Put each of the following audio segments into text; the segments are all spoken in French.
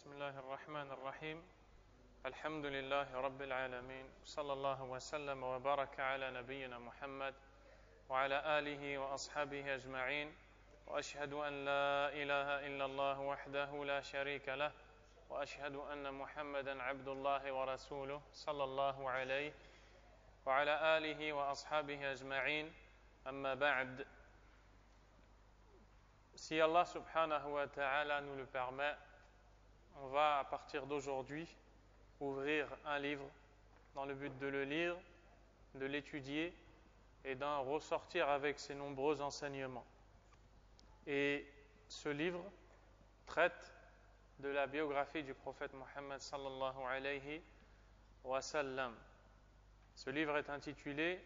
بسم الله الرحمن الرحيم الحمد لله رب العالمين صلى الله وسلم وبارك على نبينا محمد وعلى آله وأصحابه أجمعين وأشهد أن لا إله إلا الله وحده لا شريك له وأشهد أن محمدا عبد الله ورسوله صلى الله عليه وعلى آله وأصحابه أجمعين أما بعد. Si Allah subhanahu wa ta'ala nous le permet, on va à partir d'aujourd'hui ouvrir un livre dans le but de le lire, de l'étudier et d'en ressortir avec ses nombreux enseignements. Et ce livre traite de la biographie du prophète Mohammed sallallahu alayhi wa sallam. Ce livre est intitulé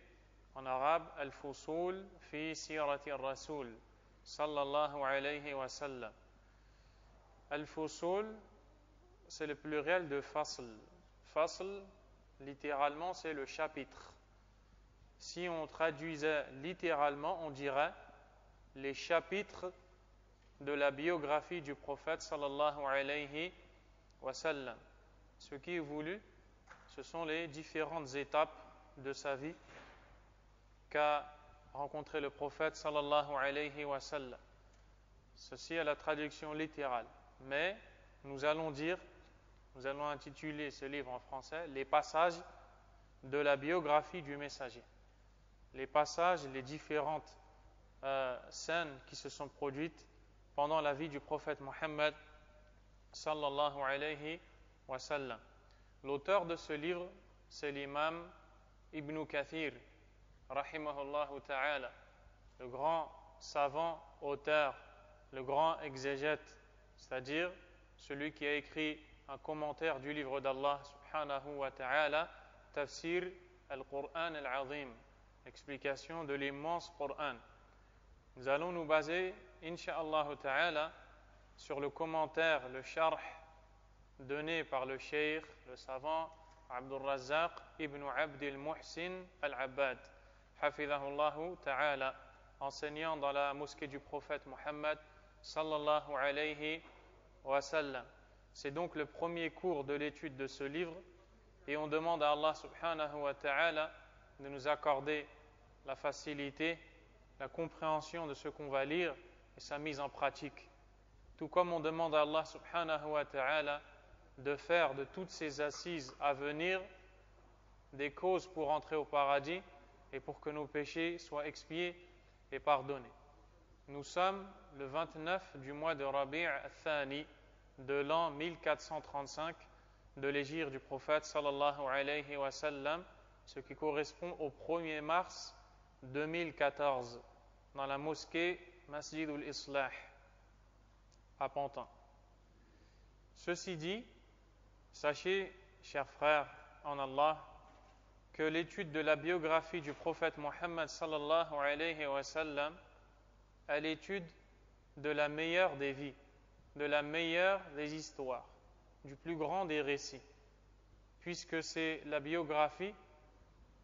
en arabe Al-Fusul fi Sirati Rasul sallallahu alayhi wa sallam. Al-Fusul, c'est le pluriel de fasl. Fasl, littéralement, c'est le chapitre. Si on traduisait littéralement, on dirait les chapitres de la biographie du prophète sallallahu alayhi wa sallam. Ce qui est voulu, ce sont les différentes étapes de sa vie qu'a rencontré le prophète sallallahu alayhi wa sallam. Ceci est la traduction littérale. Mais nous allons intituler ce livre en français les passages de la biographie du messager. Les passages, les différentes scènes qui se sont produites pendant la vie du prophète Mohammed sallallahu alayhi wa sallam. L'auteur de ce livre, c'est l'imam Ibn Kathir, rahimahullahu ta'ala, le grand savant, auteur, le grand exégète, c'est-à-dire celui qui a écrit un commentaire du livre d'Allah subhanahu wa ta'ala, Tafsir al-Qur'an al-Azim, explication de l'immense Qur'an. Nous allons nous baser, insha'Allah ta'ala, sur le commentaire, le sharh donné par le cheikh, le savant Abdul Razzaq ibn Abdil Muhsin al-Abbad, hafidhahullahu ta'ala, enseignant dans la mosquée du prophète Mohammed sallallahu alayhi wa sallam. C'est donc le premier cours de l'étude de ce livre et on demande à Allah subhanahu wa ta'ala de nous accorder la facilité, la compréhension de ce qu'on va lire et sa mise en pratique. Tout comme on demande à Allah subhanahu wa ta'ala de faire de toutes ces assises à venir des causes pour entrer au paradis et pour que nos péchés soient expiés et pardonnés. Nous sommes le 29 du mois de Rabi' al-Thani de l'an 1435 de l'hégire du prophète sallallahu alayhi wa sallam, ce qui correspond au 1er mars 2014 dans la mosquée Masjidul Islah à Pantin. Ceci dit, sachez, chers frères en Allah, que l'étude de la biographie du prophète Mohammed sallallahu alayhi wa sallam est l'étude de la meilleure des vies, de la meilleure des histoires, du plus grand des récits, puisque c'est la biographie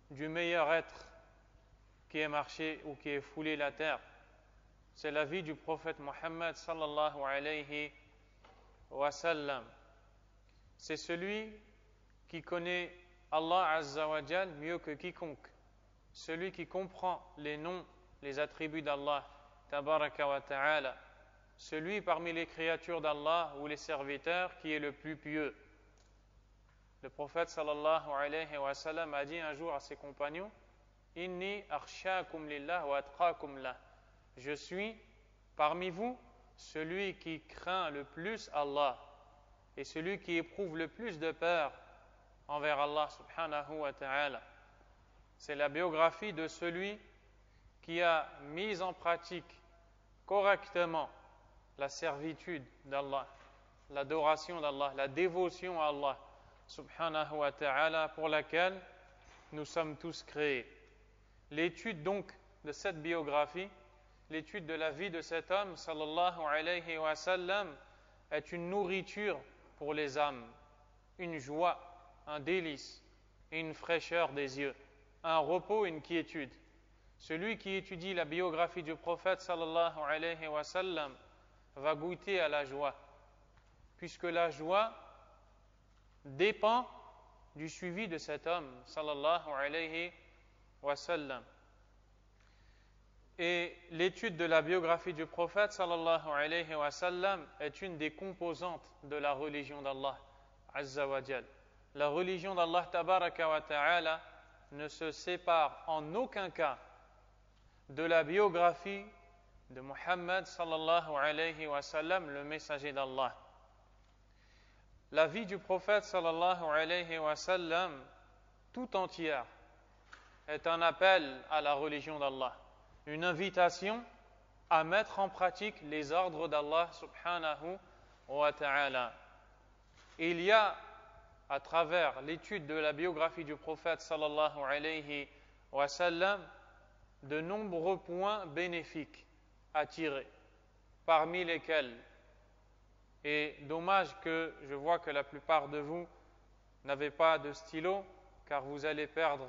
du meilleur être qui est marché ou qui est foulé la terre. C'est la vie du prophète Mohammed sallallahu alayhi wa sallam. C'est celui qui connaît Allah azza wa jal mieux que quiconque, celui qui comprend les noms, les attributs d'Allah tabaraka wa ta'ala, celui parmi les créatures d'Allah ou les serviteurs qui est le plus pieux. Le prophète sallallahu alayhi wa sallam a dit un jour à ses compagnons: Inni akhshakum lillah wa atqakum lah. Je suis parmi vous celui qui craint le plus Allah et celui qui éprouve le plus de peur envers Allah subhanahu wa ta'ala. C'est la biographie de celui qui a mis en pratique correctement la servitude d'Allah, l'adoration d'Allah, la dévotion à Allah subhanahu wa ta'ala pour laquelle nous sommes tous créés. L'étude donc de cette biographie, l'étude de la vie de cet homme sallallahu alayhi wa sallam est une nourriture pour les âmes, une joie, un délice et une fraîcheur des yeux, un repos, une quiétude. Celui qui étudie la biographie du prophète sallallahu alayhi wa sallam va goûter à la joie, puisque la joie dépend du suivi de cet homme, sallallahu alayhi wa sallam. Et l'étude de la biographie du prophète, sallallahu alayhi wa sallam, est une des composantes de la religion d'Allah, azza wa jal. La religion d'Allah, tabaraka wa ta'ala, ne se sépare en aucun cas de la biographie de Muhammad, sallallahu alayhi wa sallam, le messager d'Allah. La vie du prophète sallallahu alayhi wa sallam tout entière est un appel à la religion d'Allah, une invitation à mettre en pratique les ordres d'Allah subhanahu wa ta'ala. Il y a, à travers l'étude de la biographie du prophète sallallahu alayhi wa sallam, de nombreux points bénéfiques à tirer, parmi lesquels, et dommage que je vois que la plupart de vous n'avez pas de stylo, car vous allez perdre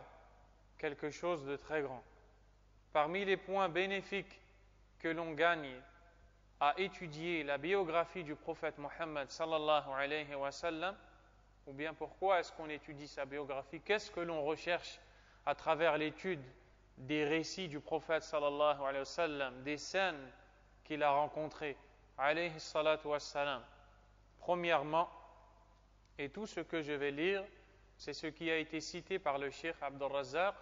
quelque chose de très grand. Parmi les points bénéfiques que l'on gagne à étudier la biographie du prophète Muhammad sallallahu alayhi wa sallam, ou bien pourquoi est-ce qu'on étudie sa biographie, qu'est-ce que l'on recherche à travers l'étude des récits du prophète sallallahu alayhi wa sallam, des scènes qu'il a rencontrées, alayhi salatu wassalam. Premièrement, et tout ce que je vais lire, c'est ce qui a été cité par le Cheikh Abdul Razzaq,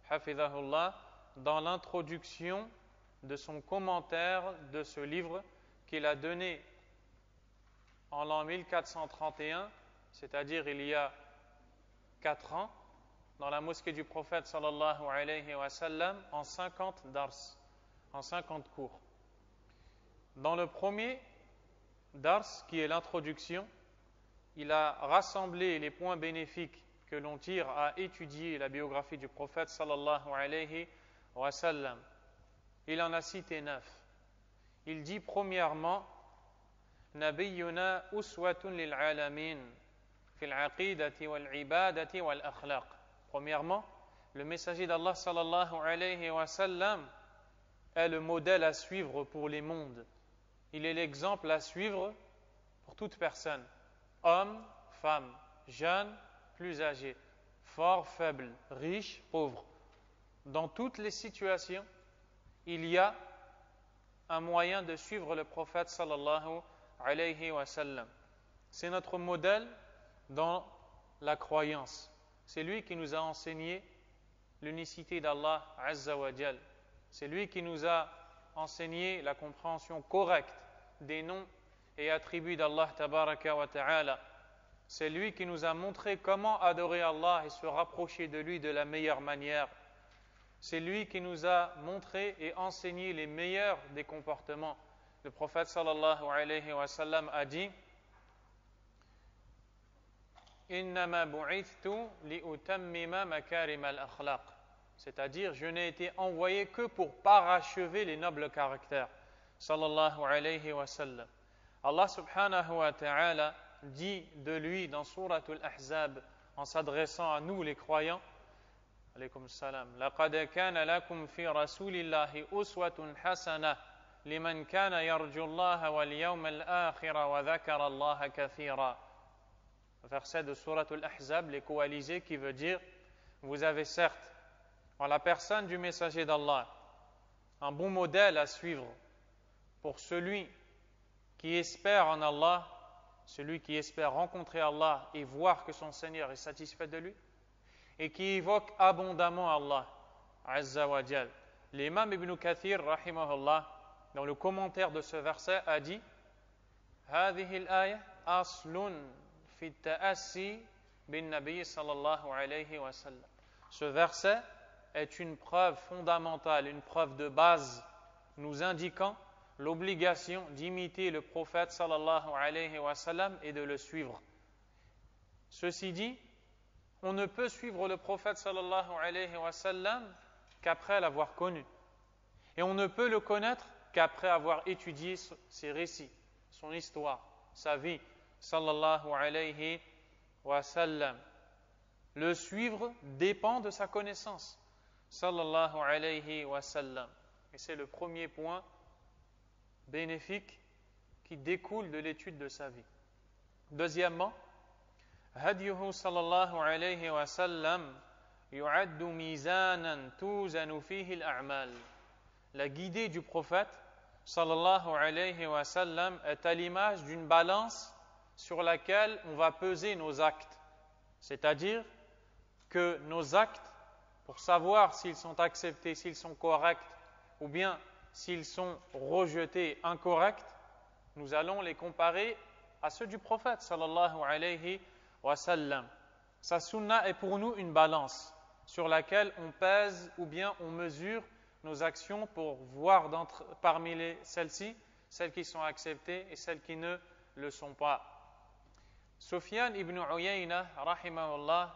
hafidhahullah, dans l'introduction de son commentaire de ce livre qu'il a donné en l'an 1431, c'est-à-dire il y a 4 ans, dans la mosquée du prophète sallallahu alayhi wa sallam, en 50 dars, en 50 cours. Dans le premier dars, qui est l'introduction, il a rassemblé les points bénéfiques que l'on tire à étudier la biographie du prophète sallallahu alayhi wa sallam. Il en a cité 9. Il dit premièrement, Nabiyyuna uswatun lil alamin fil aqidati wal ibadati wal akhlaq. Premièrement, le messager d'Allah sallallahu alayhi wa sallam est le modèle à suivre pour les mondes. Il est l'exemple à suivre pour toute personne, homme, femme, jeune, plus âgé, fort, faible, riche, pauvre. Dans toutes les situations, il y a un moyen de suivre le prophète sallallahu alayhi wa sallam. C'est notre modèle dans la croyance. C'est lui qui nous a enseigné l'unicité d'Allah azza wa jal. C'est lui qui nous a enseigné la compréhension correcte des noms et attributs d'Allah tabaraka wa ta'ala. C'est lui qui nous a montré comment adorer Allah et se rapprocher de lui de la meilleure manière. C'est lui qui nous a montré et enseigné les meilleurs des comportements. Le prophète sallallahu alayhi wa sallam a dit Innama bu'ithtu li'utammima makarim al-akhlaq. C'est-à-dire, je n'ai été envoyé que pour parachever les nobles caractères. Sallallahu alayhi wa sallam. Allah subhanahu wa ta'ala dit de lui dans Suratul Ahzab, en s'adressant à nous les croyants, alaykum salam, laqad kana lakum fi rasulillahi uswatun hasana liman kana yarju Allah wal yawmal akhir wa dhakara Allah kathira. Verset de Suratul Ahzab, les coalisés, qui veut dire, vous avez certes, en la personne du messager d'Allah, un bon modèle à suivre pour celui qui espère en Allah, celui qui espère rencontrer Allah et voir que son Seigneur est satisfait de lui, et qui évoque abondamment Allah, azza wa jal. L'imam Ibn Kathir, rahimahullah, dans le commentaire de ce verset, a dit هذه الآية أصل في التأسي بالنبي صلى الله عليه وسلم. Ce verset est une preuve fondamentale, une preuve de base, nous indiquant l'obligation d'imiter le prophète sallallahu alayhi wa sallam et de le suivre. Ceci dit, on ne peut suivre le prophète sallallahu alayhi wa sallam qu'après l'avoir connu. Et on ne peut le connaître qu'après avoir étudié ses récits, son histoire, sa vie, sallallahu alayhi wa sallam. Le suivre dépend de sa connaissance, sallallahu alayhi wa sallam. Et c'est le premier point bénéfique qui découle de l'étude de sa vie. Deuxièmement, هديه صلى الله عليه وسلم يعد ميزانا توزن فيه الأعمال. La guidée du prophète sallallahu alayhi wa sallam est à l'image d'une balance sur laquelle on va peser nos actes. C'est-à-dire que nos actes, pour savoir s'ils sont acceptés, s'ils sont corrects, ou bien s'ils sont rejetés, incorrects, nous allons les comparer à ceux du prophète sallallahu alayhi wa sallam. Sa sunna est pour nous une balance sur laquelle on pèse ou bien on mesure nos actions pour voir parmi celles-ci, celles qui sont acceptées et celles qui ne le sont pas. Sufyan ibn Uyayna, rahimahullah,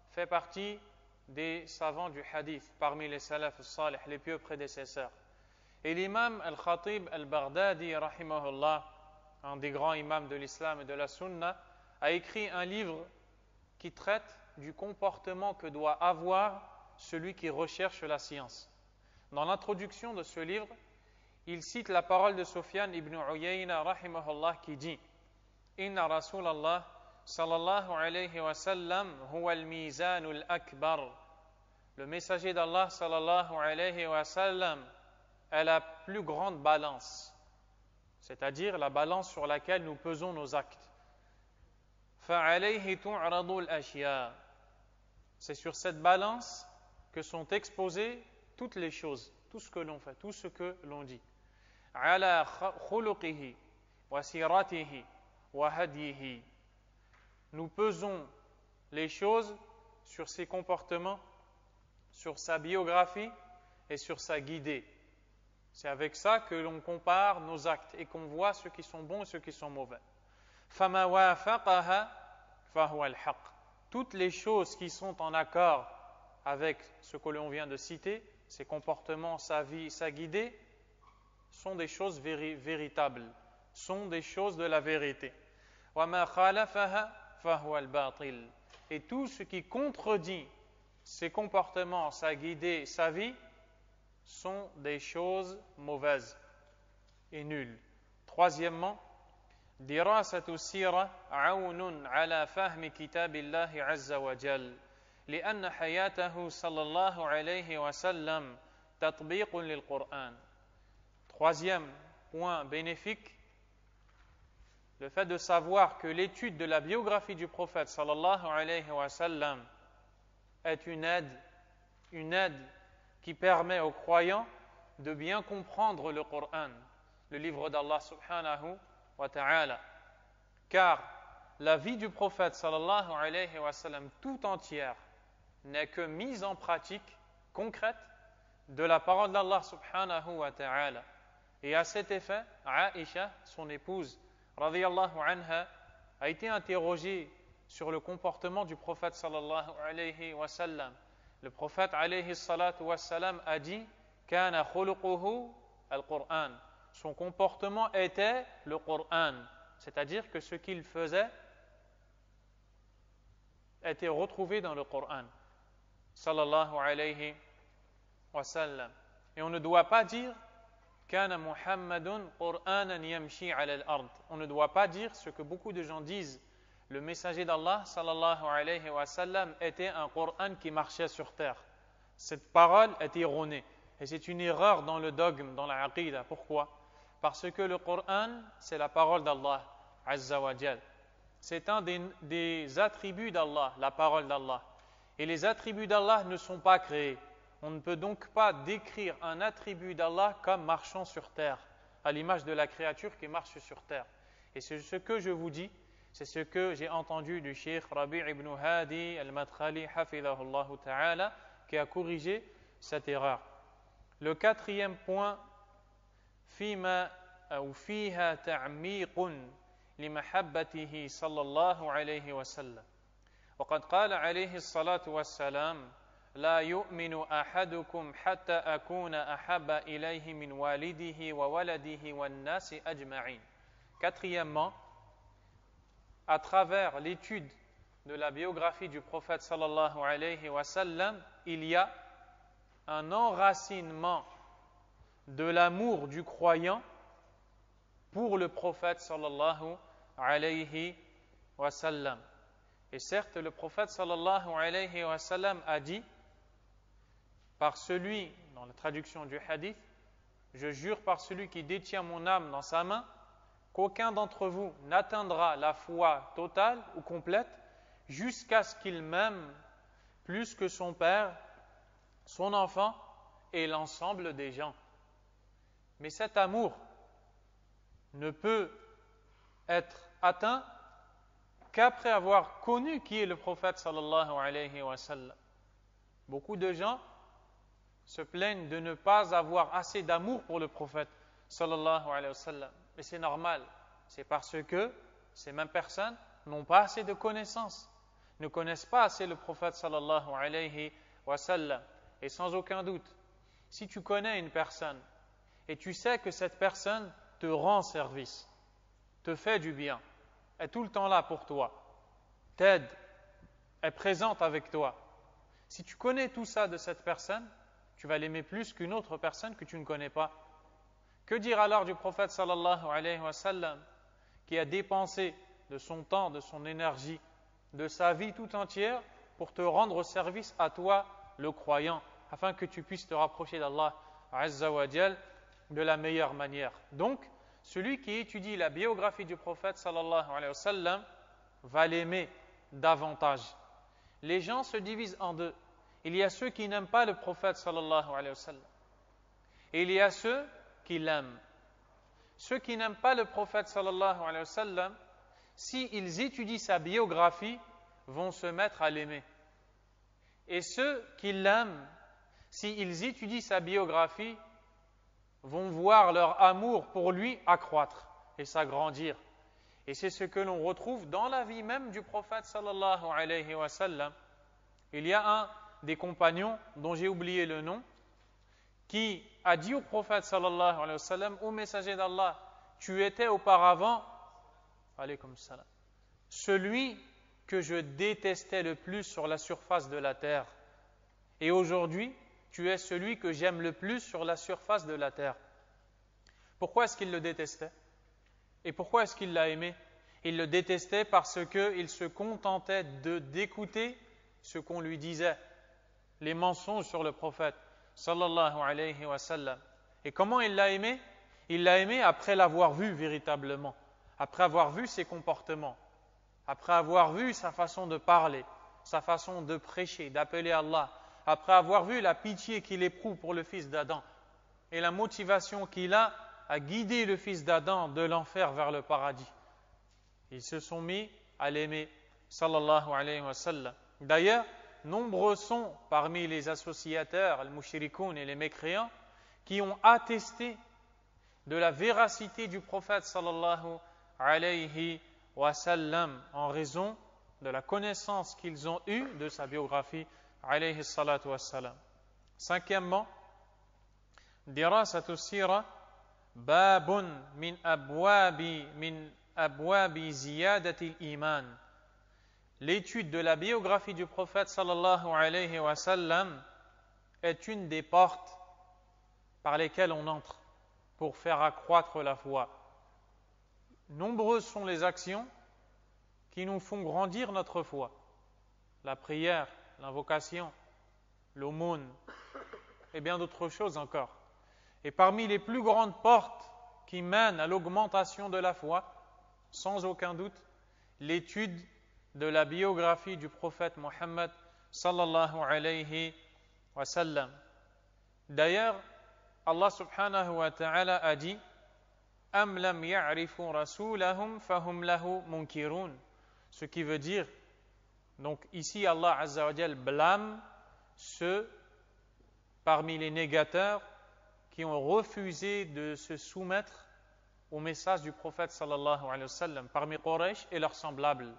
fait partie des savants du hadith, parmi les salaf salih, les pieux prédécesseurs. Et l'imam al-Khatib al-Baghdadi, rahimahullah, un des grands imams de l'islam et de la sunna, a écrit un livre qui traite du comportement que doit avoir celui qui recherche la science. Dans l'introduction de ce livre, il cite la parole de Sufyan ibn Uyayna, rahimahullah, qui dit « Inna Rasulallah sallallahu alayhi wa sallam huwa al-mizanul akbar » Le messager d'Allah sallallahu alayhi wa sallam est la plus grande balance, c'est-à-dire la balance sur laquelle nous pesons nos actes. فَعَلَيْهِ تُعْرَضُ الْأَشْيَاءُ C'est sur cette balance que sont exposées toutes les choses, tout ce que l'on fait, tout ce que l'on dit. عَلَى خُلُقِهِ وَسِيرَتِهِ وَهَدْيِهِ Nous pesons les choses sur ses comportements, sur sa biographie et sur sa guidée. C'est avec ça que l'on compare nos actes et qu'on voit ceux qui sont bons et ceux qui sont mauvais. فَمَا وَافَقَهَا فَهُوَ الْحَقِّ Toutes les choses qui sont en accord avec ce que l'on vient de citer, ses comportements, sa vie, sa guidée, sont des choses véritables, sont des choses de la vérité. وَمَا خَالَفَهَا فَهُوَ الْبَاطِلِ Et tout ce qui contredit ses comportements, sa guidée, sa vie, sont des choses mauvaises et nulles. Troisièmement, دراسة السيرة عون على فهم كتاب الله عز وجل لأن حياته صلى الله عليه وسلم تطبيق للقرآن. Troisième point bénéfique, le fait de savoir que l'étude de la biographie du prophète sallallahu alayhi wa sallam est une aide qui permet aux croyants de bien comprendre le Coran, le livre d'Allah subhanahu wa ta'ala. Car la vie du prophète sallallahu alayhi wa sallam tout entière n'est que mise en pratique concrète de la parole d'Allah subhanahu wa ta'ala. Et à cet effet, Aïcha, son épouse, radiyallahu anha, a été interrogée sur le comportement du prophète sallallahu alayhi wa sallam. Le prophète alayhi salatu wa sallam a dit kana khuluquhu al-Qur'an. Son comportement était le Qur'an, c'est-à-dire que ce qu'il faisait était retrouvé dans le Qur'an sallallahu alayhi wa sallam. Et on ne doit pas dire kana Muhammadun Qur'anan yamshi ala al-ard. On ne doit pas dire ce que beaucoup de gens disent. Le messager d'Allah sallallahu alayhi wa sallam était un Qur'an qui marchait sur terre. Cette parole est erronée et c'est une erreur dans le dogme, dans la aqida. Pourquoi? Parce que le Qur'an, c'est la parole d'Allah azza wa jal. C'est un des attributs d'Allah, la parole d'Allah. Et les attributs d'Allah ne sont pas créés. On ne peut donc pas décrire un attribut d'Allah comme marchant sur terre, à l'image de la créature qui marche sur terre. Et c'est ce que je vous dis, c'est ce que j'ai entendu du Cheikh Rabi' ibn Hadi al-Madkhali, hafidhahullah ta'ala, qui a corrigé cette erreur. Le quatrième point, فيما أو فيها تعميق لمحبته صلى الله عليه وسلم وقد قال عليه الصلاة والسلام لا يؤمن أحدكم حتى أكون أحب إليه من والده وولده والناس أجمعين. Quatrièmement, à travers l'étude de la biographie du prophète sallallahu alayhi wa sallam, il y a un enracinement de l'amour du croyant pour le prophète sallallahu alayhi wa sallam. Et certes, le prophète sallallahu alayhi wa sallam a dit, par celui, dans la traduction du hadith, je jure par celui qui détient mon âme dans sa main, qu'aucun d'entre vous n'atteindra la foi totale ou complète jusqu'à ce qu'il m'aime plus que son père, son enfant et l'ensemble des gens. Mais cet amour ne peut être atteint qu'après avoir connu qui est le prophète sallallahu alayhi wa sallam. Beaucoup de gens se plaignent de ne pas avoir assez d'amour pour le prophète sallallahu alayhi wa sallam. Mais c'est normal, c'est parce que ces mêmes personnes n'ont pas assez de connaissances, ne connaissent pas assez le prophète sallallahu alayhi wa sallam. Et sans aucun doute, si tu connais une personne et tu sais que cette personne te rend service, te fait du bien, est tout le temps là pour toi, t'aide, est présente avec toi. Si tu connais tout ça de cette personne, tu vas l'aimer plus qu'une autre personne que tu ne connais pas. Que dire alors du prophète sallallahu alayhi wa sallam qui a dépensé de son temps, de son énergie, de sa vie tout entière pour te rendre service à toi, le croyant, afin que tu puisses te rapprocher d'Allah Azza wa Jal de la meilleure manière. Donc, celui qui étudie la biographie du prophète sallallahu alayhi wa sallam va l'aimer davantage. Les gens se divisent en deux. Il y a ceux qui n'aiment pas le prophète sallallahu alayhi wa sallam. Et il y a ceux qui l'aiment. Ceux qui n'aiment pas le prophète sallallahu alayhi wa sallam, s'ils étudient sa biographie, vont se mettre à l'aimer. Et ceux qui l'aiment, s'ils étudient sa biographie, vont voir leur amour pour lui accroître et s'agrandir. Et c'est ce que l'on retrouve dans la vie même du prophète sallallahu alayhi wa sallam. Il y a un des compagnons, dont j'ai oublié le nom, qui a dit au prophète sallallahu alayhi wa sallam, ô messager d'Allah, tu étais auparavant, alaykum salam, celui que je détestais le plus sur la surface de la terre. Et aujourd'hui, tu es celui que j'aime le plus sur la surface de la terre. Pourquoi est-ce qu'il le détestait? Et pourquoi est-ce qu'il l'a aimé? Il le détestait parce qu'il se contentait d'écouter ce qu'on lui disait, les mensonges sur le prophète sallallahu alayhi wa sallam. Et comment il l'a aimé? Il l'a aimé après l'avoir vu véritablement, après avoir vu ses comportements, après avoir vu sa façon de parler, sa façon de prêcher, d'appeler Allah, après avoir vu la pitié qu'il éprouve pour le fils d'Adam et la motivation qu'il a à guider le fils d'Adam de l'enfer vers le paradis. Ils se sont mis à l'aimer sallallahu alayhi wa sallam. D'ailleurs, nombreux sont parmi les associateurs, les mushrikoun et les mécréants, qui ont attesté de la véracité du prophète sallallahu alayhi wa sallam en raison de la connaissance qu'ils ont eue de sa biographie alayhi salatu wa sallam. Cinquièmement, dirasatu sira babun min abwabi ziyadati al-iman. L'étude de la biographie du prophète sallallahu alayhi wa sallam est une des portes par lesquelles on entre pour faire accroître la foi. Nombreuses sont les actions qui nous font grandir notre foi. La prière, l'invocation, l'aumône et bien d'autres choses encore. Et parmi les plus grandes portes qui mènent à l'augmentation de la foi, sans aucun doute, l'étude de la biographie du prophète Mohammed sallallahu alayhi wa sallam. D'ailleurs, Allah subhanahu wa ta'ala a dit Am lam ya'rifu rasulahum fahum lahu munkirun. Ce qui veut dire, donc ici Allah azza wa jal blâme ceux parmi les négateurs qui ont refusé de se soumettre au message du prophète sallallahu alayhi wa sallam parmi Quraysh et leurs semblables.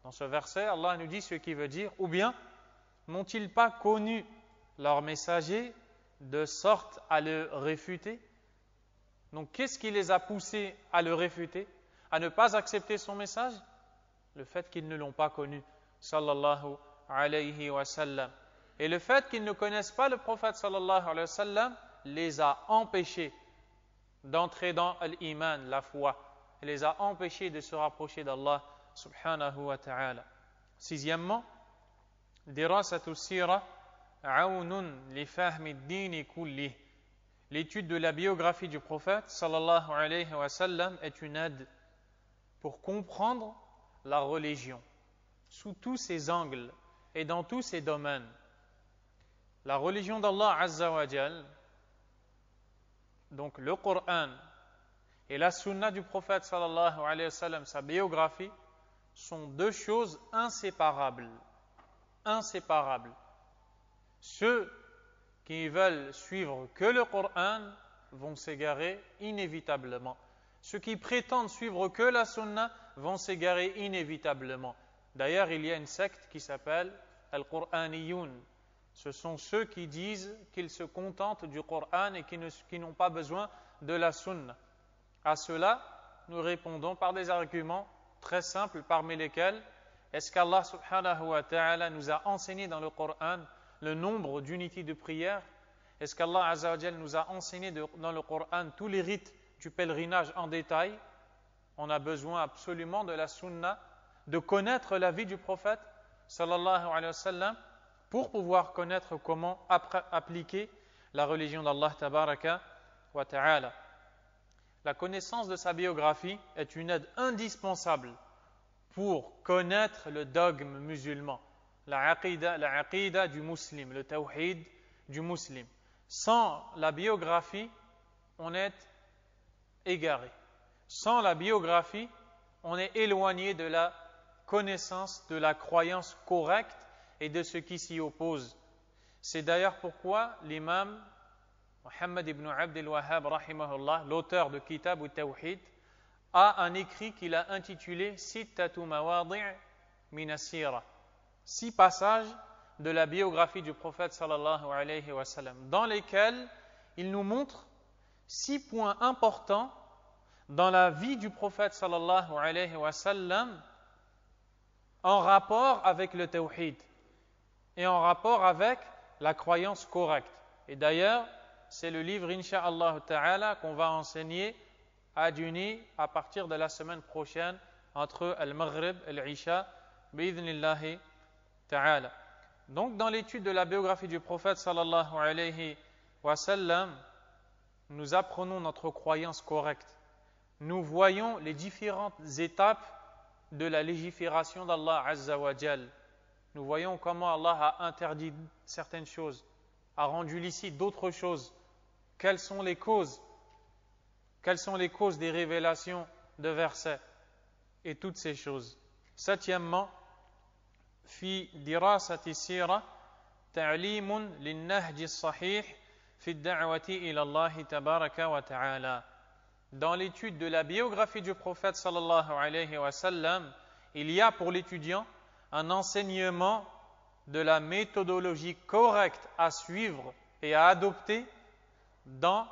Dans ce verset, Allah nous dit ce qui veut dire, ou bien, n'ont-ils pas connu leur messager de sorte à le réfuter? Donc, qu'est-ce qui les a poussés à le réfuter, à ne pas accepter son message? Le fait qu'ils ne l'ont pas connu, sallallahu alayhi wa sallam. Et le fait qu'ils ne connaissent pas le prophète, sallallahu alayhi wa sallam, les a empêchés d'entrer dans l'iman, la foi. Il les a empêchés de se rapprocher d'Allah subhanahu wa ta'ala. Sixièmement, dirasatu sira aounun li fahmi ad-din kullih. L'étude de la biographie du prophète sallallahu alayhi wa sallam est une aide pour comprendre la religion sous tous ses angles et dans tous ses domaines. La religion d'Allah Azza wa Jal, donc le Coran et la sunna du prophète sallallahu alayhi wa sallam, sa biographie, sont deux choses inséparables. Inséparables. Ceux qui veulent suivre que le Coran vont s'égarer inévitablement. Ceux qui prétendent suivre que la sunna vont s'égarer inévitablement. D'ailleurs, il y a une secte qui s'appelle Al-Qur'aniyoun. Ce sont ceux qui disent qu'ils se contentent du Coran et qui n'ont pas besoin de la sunna. À cela, nous répondons par des arguments très simples, parmi lesquels est-ce qu'Allah subhanahu wa ta'ala nous a enseigné dans le Coran le nombre d'unités de prière? Est-ce qu'Allah azza wa jal nous a enseigné dans le Coran tous les rites du pèlerinage en détail? On a besoin absolument de la sunna, de connaître la vie du prophète sallallahu alayhi wa sallam pour pouvoir connaître comment appliquer la religion d'Allah tabaraka wa ta'ala. La connaissance de sa biographie est une aide indispensable pour connaître le dogme musulman, la aqidah du musulman, le tawhid du musulman. Sans la biographie, on est égaré. Sans la biographie, on est éloigné de la connaissance, de la croyance correcte et de ce qui s'y oppose. C'est d'ailleurs pourquoi l'imam Muhammad ibn Abd al-Wahhab, rahimahullah, l'auteur de Kitab al-Tawhid, a un écrit qu'il a intitulé Sittatu Mawadi' min as-Sira, 6 passages de la biographie du prophète sallallahu alayhi wa sallam, dans lesquels il nous montre 6 points importants dans la vie du prophète sallallahu alayhi wa sallam en rapport avec le tawhid et en rapport avec la croyance correcte. Et d'ailleurs, c'est le livre, incha'Allah ta'ala, qu'on va enseigner à Duni à partir de la semaine prochaine entre Al-Maghrib et l'Isha, bi'idhnillahi ta'ala. Donc, dans l'étude de la biographie du prophète sallallahu alayhi wa sallam, nous apprenons notre croyance correcte. Nous voyons les différentes étapes de la légifération d'Allah Azza wa Jal. Nous voyons comment Allah a interdit certaines choses, a rendu licite d'autres choses. Quelles sont les causes? Quelles sont les causes des révélations de versets? Et toutes ces choses. Septièmement, fi dirasati sira ta'limun linnahji sahih fi da'wati ila Allah tabaraka wa ta'ala. Dans l'étude de la biographie du prophète sallallahu alayhi wa sallam, il y a pour l'étudiant un enseignement de la méthodologie correcte à suivre et à adopter dans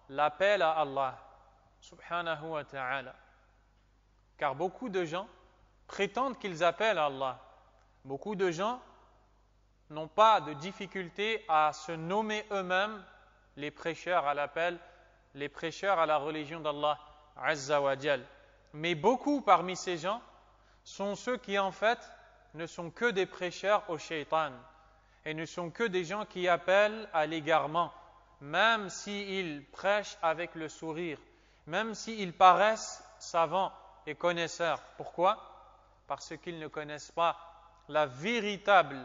l'appel à Allah subhanahu wa ta'ala. Car beaucoup de gens prétendent qu'ils appellent à Allah. Beaucoup de gens n'ont pas de difficulté à se nommer eux-mêmes les prêcheurs à l'appel, les prêcheurs à la religion d'Allah Azza wa Jal. Mais beaucoup parmi ces gens sont ceux qui en fait ne sont que des prêcheurs au shaitan et ne sont que des gens qui appellent à l'égarement, même s'ils prêchent avec le sourire, même s'ils paraissent savants et connaisseurs. Pourquoi? Parce qu'ils ne connaissent pas la véritable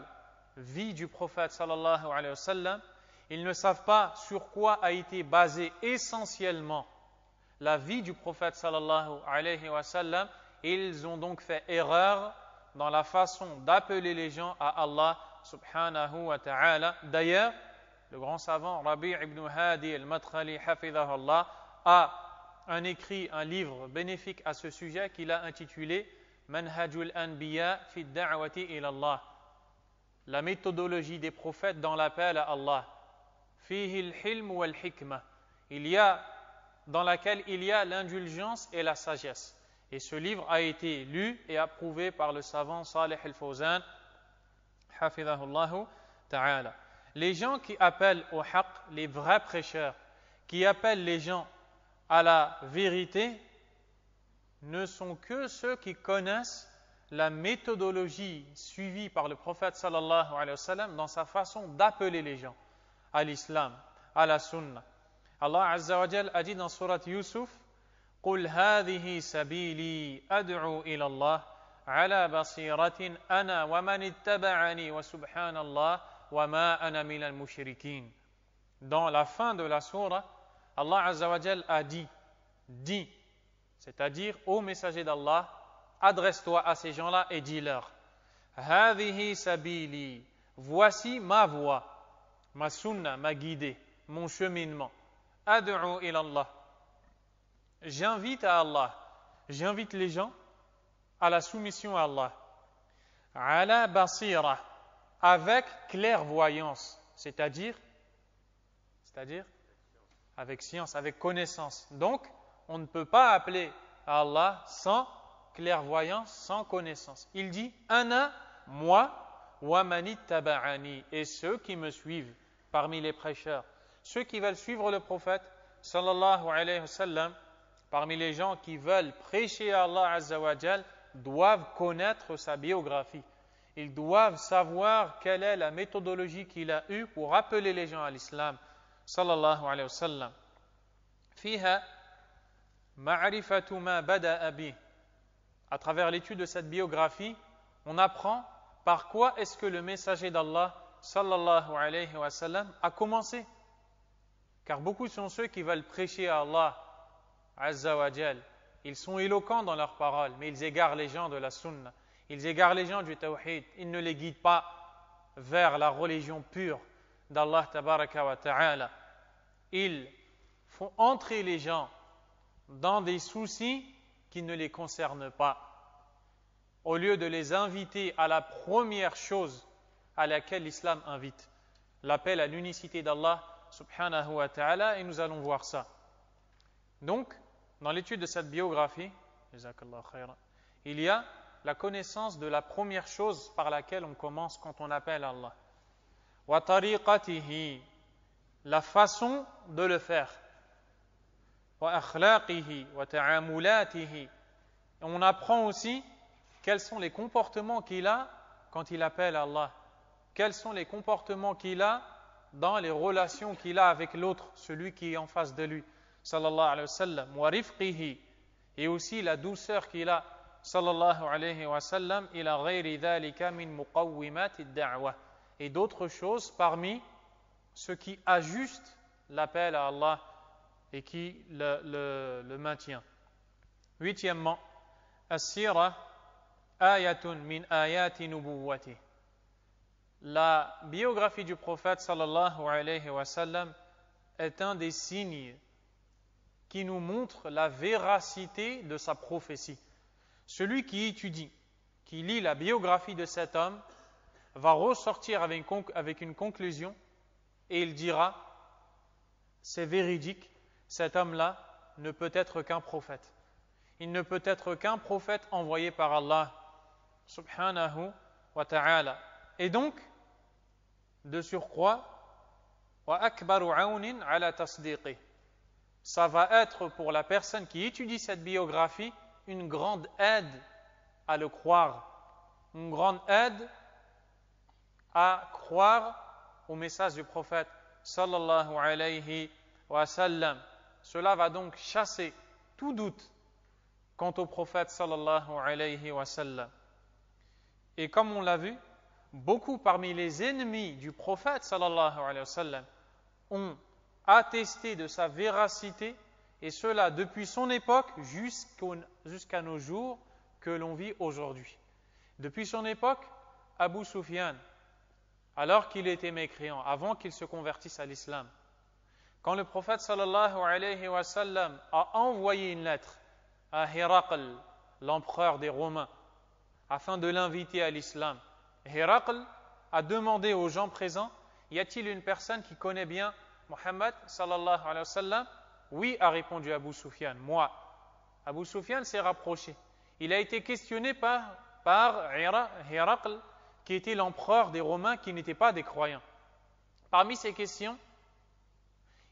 vie du prophète sallallahu alayhi wa sallam. Ils ne savent pas sur quoi a été basée essentiellement la vie du prophète sallallahu alayhi wa sallam. Ils ont donc fait erreur dans la façon d'appeler les gens à Allah subhanahu wa ta'ala. D'ailleurs, le grand savant Rabi' ibn Hadi al-Madkhali hafidhahullah a un livre bénéfique à ce sujet qu'il a intitulé Manhajul Anbiya fi da'wati ila Allah, la méthodologie des prophètes dans l'appel à Allah. Fihi al-hilm wal-hikmah, dans laquelle il y a l'indulgence et la sagesse. Et ce livre a été lu et approuvé par le savant Salih al-Fawzan hafidhahullahu ta'ala. Les gens qui appellent au haqq, les vrais prêcheurs, qui appellent les gens à la vérité, ne sont que ceux qui connaissent la méthodologie suivie par le prophète sallallahu alayhi wa sallam dans sa façon d'appeler les gens à l'islam, à la sunna. Allah Azza wa Jal a dit dans surat Yusuf, قُلْ هَذِهِ سَبِيلِي أَدْعُو إِلَى اللَّهِ عَلَى بَصِيرَةٍ أَنَا وَمَنِ اتَّبَعَنِي وَسُبْحَانَ اللَّهِ وَمَا أَنَا مِنَ الْمُشْرِكِينَ. Dans la fin de la sourate, Allah Azza wa Jal a dit, c'est-à-dire ô messager d'Allah, adresse-toi à ces gens-là et dis-leur, هَذِهِ سَبِيلِي, voici ma voie, ma sunna, ma guidée, mon cheminement. أَدْعُو إِلَى اللَّهِ, j'invite à Allah, j'invite les gens à la soumission à Allah. عَلَى بَصِيرَةٍ, avec clairvoyance, c'est-à-dire avec science, avec connaissance. Donc, on ne peut pas appeler à Allah sans clairvoyance, sans connaissance. Il dit Ana, moi, wa mani taba'ani, et ceux qui me suivent parmi les prêcheurs, ceux qui veulent suivre le prophète sallallahu alayhi wa sallam, parmi les gens qui veulent prêcher à Allah Azza wa Jal, doivent connaître sa biographie. Ils doivent savoir quelle est la méthodologie qu'il a eue pour appeler les gens à l'islam sallallahu alayhi wa sallam. Fiha ma'rifatu ma bada'a bih. À travers l'étude de cette biographie, on apprend par quoi est-ce que le messager d'Allah sallallahu alayhi wa sallam a commencé. Car beaucoup sont ceux qui veulent prêcher à Allah Azza wa Jal. Ils sont éloquents dans leurs paroles, mais ils égarent les gens de la sunna. Ils égarent les gens du tawhid. Ils ne les guident pas vers la religion pure d'Allah tabaraka wa ta'ala. Ils font entrer les gens dans des soucis qui ne les concernent pas, au lieu de les inviter à la première chose à laquelle l'islam invite, l'appel à l'unicité d'Allah subhanahu wa ta'ala, et nous allons voir ça. Donc, dans l'étude de cette biographie, il y a la connaissance de la première chose par laquelle on commence quand on appelle Allah. Wa tariqatihi, la façon de le faire. Wa akhlaqihi wa ta'amulatihi. On apprend aussi quels sont les comportements qu'il a quand il appelle Allah. Quels sont les comportements qu'il a dans les relations qu'il a avec l'autre, celui qui est en face de lui, sallallahu alayhi wa sallam. Wa rifqihi, et aussi la douceur qu'il a, sallallahu alayhi wa sallam, ila ghayri dhalika min muqawwimati ad-da'wa, et d'autres choses parmi ce qui ajuste l'appel à Allah et qui le maintient. Huitièmement, as-sira ayatun min ayati nubuwwati. La biographie du prophète sallallahu alayhi wa sallam est un des signes qui nous montre la véracité de sa prophétie. Celui qui étudie, qui lit la biographie de cet homme, va ressortir avec une conclusion et il dira, c'est véridique, cet homme-là ne peut être qu'un prophète. Il ne peut être qu'un prophète envoyé par Allah subhanahu wa ta'ala. Et donc, de surcroît, wa akbaru aunin ala tasdiqi. Ça va être pour la personne qui étudie cette biographie une grande aide à le croire, une grande aide à croire au message du prophète sallallahu alayhi wa sallam. Cela va donc chasser tout doute quant au prophète sallallahu alayhi wa sallam. Et comme on l'a vu, beaucoup parmi les ennemis du prophète sallallahu alayhi wa sallam ont attesté de sa véracité, et cela depuis son époque jusqu'à nos jours que l'on vit aujourd'hui. Depuis son époque, Abu Sufyan, alors qu'il était mécréant, avant qu'il se convertisse à l'islam, quand le prophète sallallahu alayhi wa sallam a envoyé une lettre à Héraql, l'empereur des Romains, afin de l'inviter à l'islam, Héraql a demandé aux gens présents, y a-t-il une personne qui connaît bien Muhammad sallallahu alayhi wa sallam? Oui, a répondu Abu Sufyan, moi. Abu Sufyan s'est rapproché. Il a été questionné par Héraql, qui était l'empereur des Romains, qui n'étaient pas des croyants. Parmi ces questions,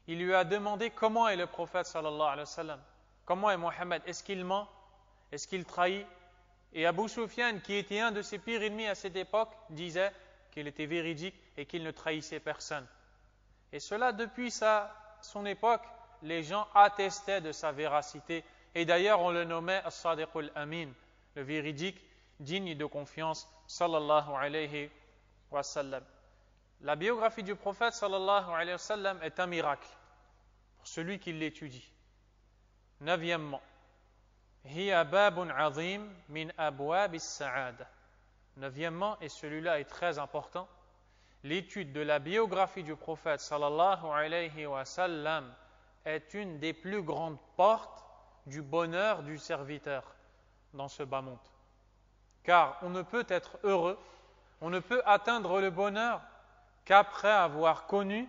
il lui a demandé comment est le prophète sallallahu alayhi wa sallam, comment est Muhammad, est-ce qu'il ment, est-ce qu'il trahit, Et Abu Sufyan, qui était un de ses pires ennemis à cette époque, disait qu'il était véridique et qu'il ne trahissait personne. Et cela, depuis son époque, les gens attestaient de sa véracité. Et d'ailleurs, on le nommait As-Sadiq al-Amin, le véridique, digne de confiance, sallallahu alayhi wa sallam. La biographie du prophète, sallallahu alayhi wa sallam, est un miracle pour celui qui l'étudie. Neuvièmement, hiya babun azim min abwab as-sa'ada. Neuvièmement, et celui-là est très important, l'étude de la biographie du prophète sallallahu alayhi wa sallam est une des plus grandes portes du bonheur du serviteur dans ce bas monde. Car on ne peut être heureux, on ne peut atteindre le bonheur qu'après avoir connu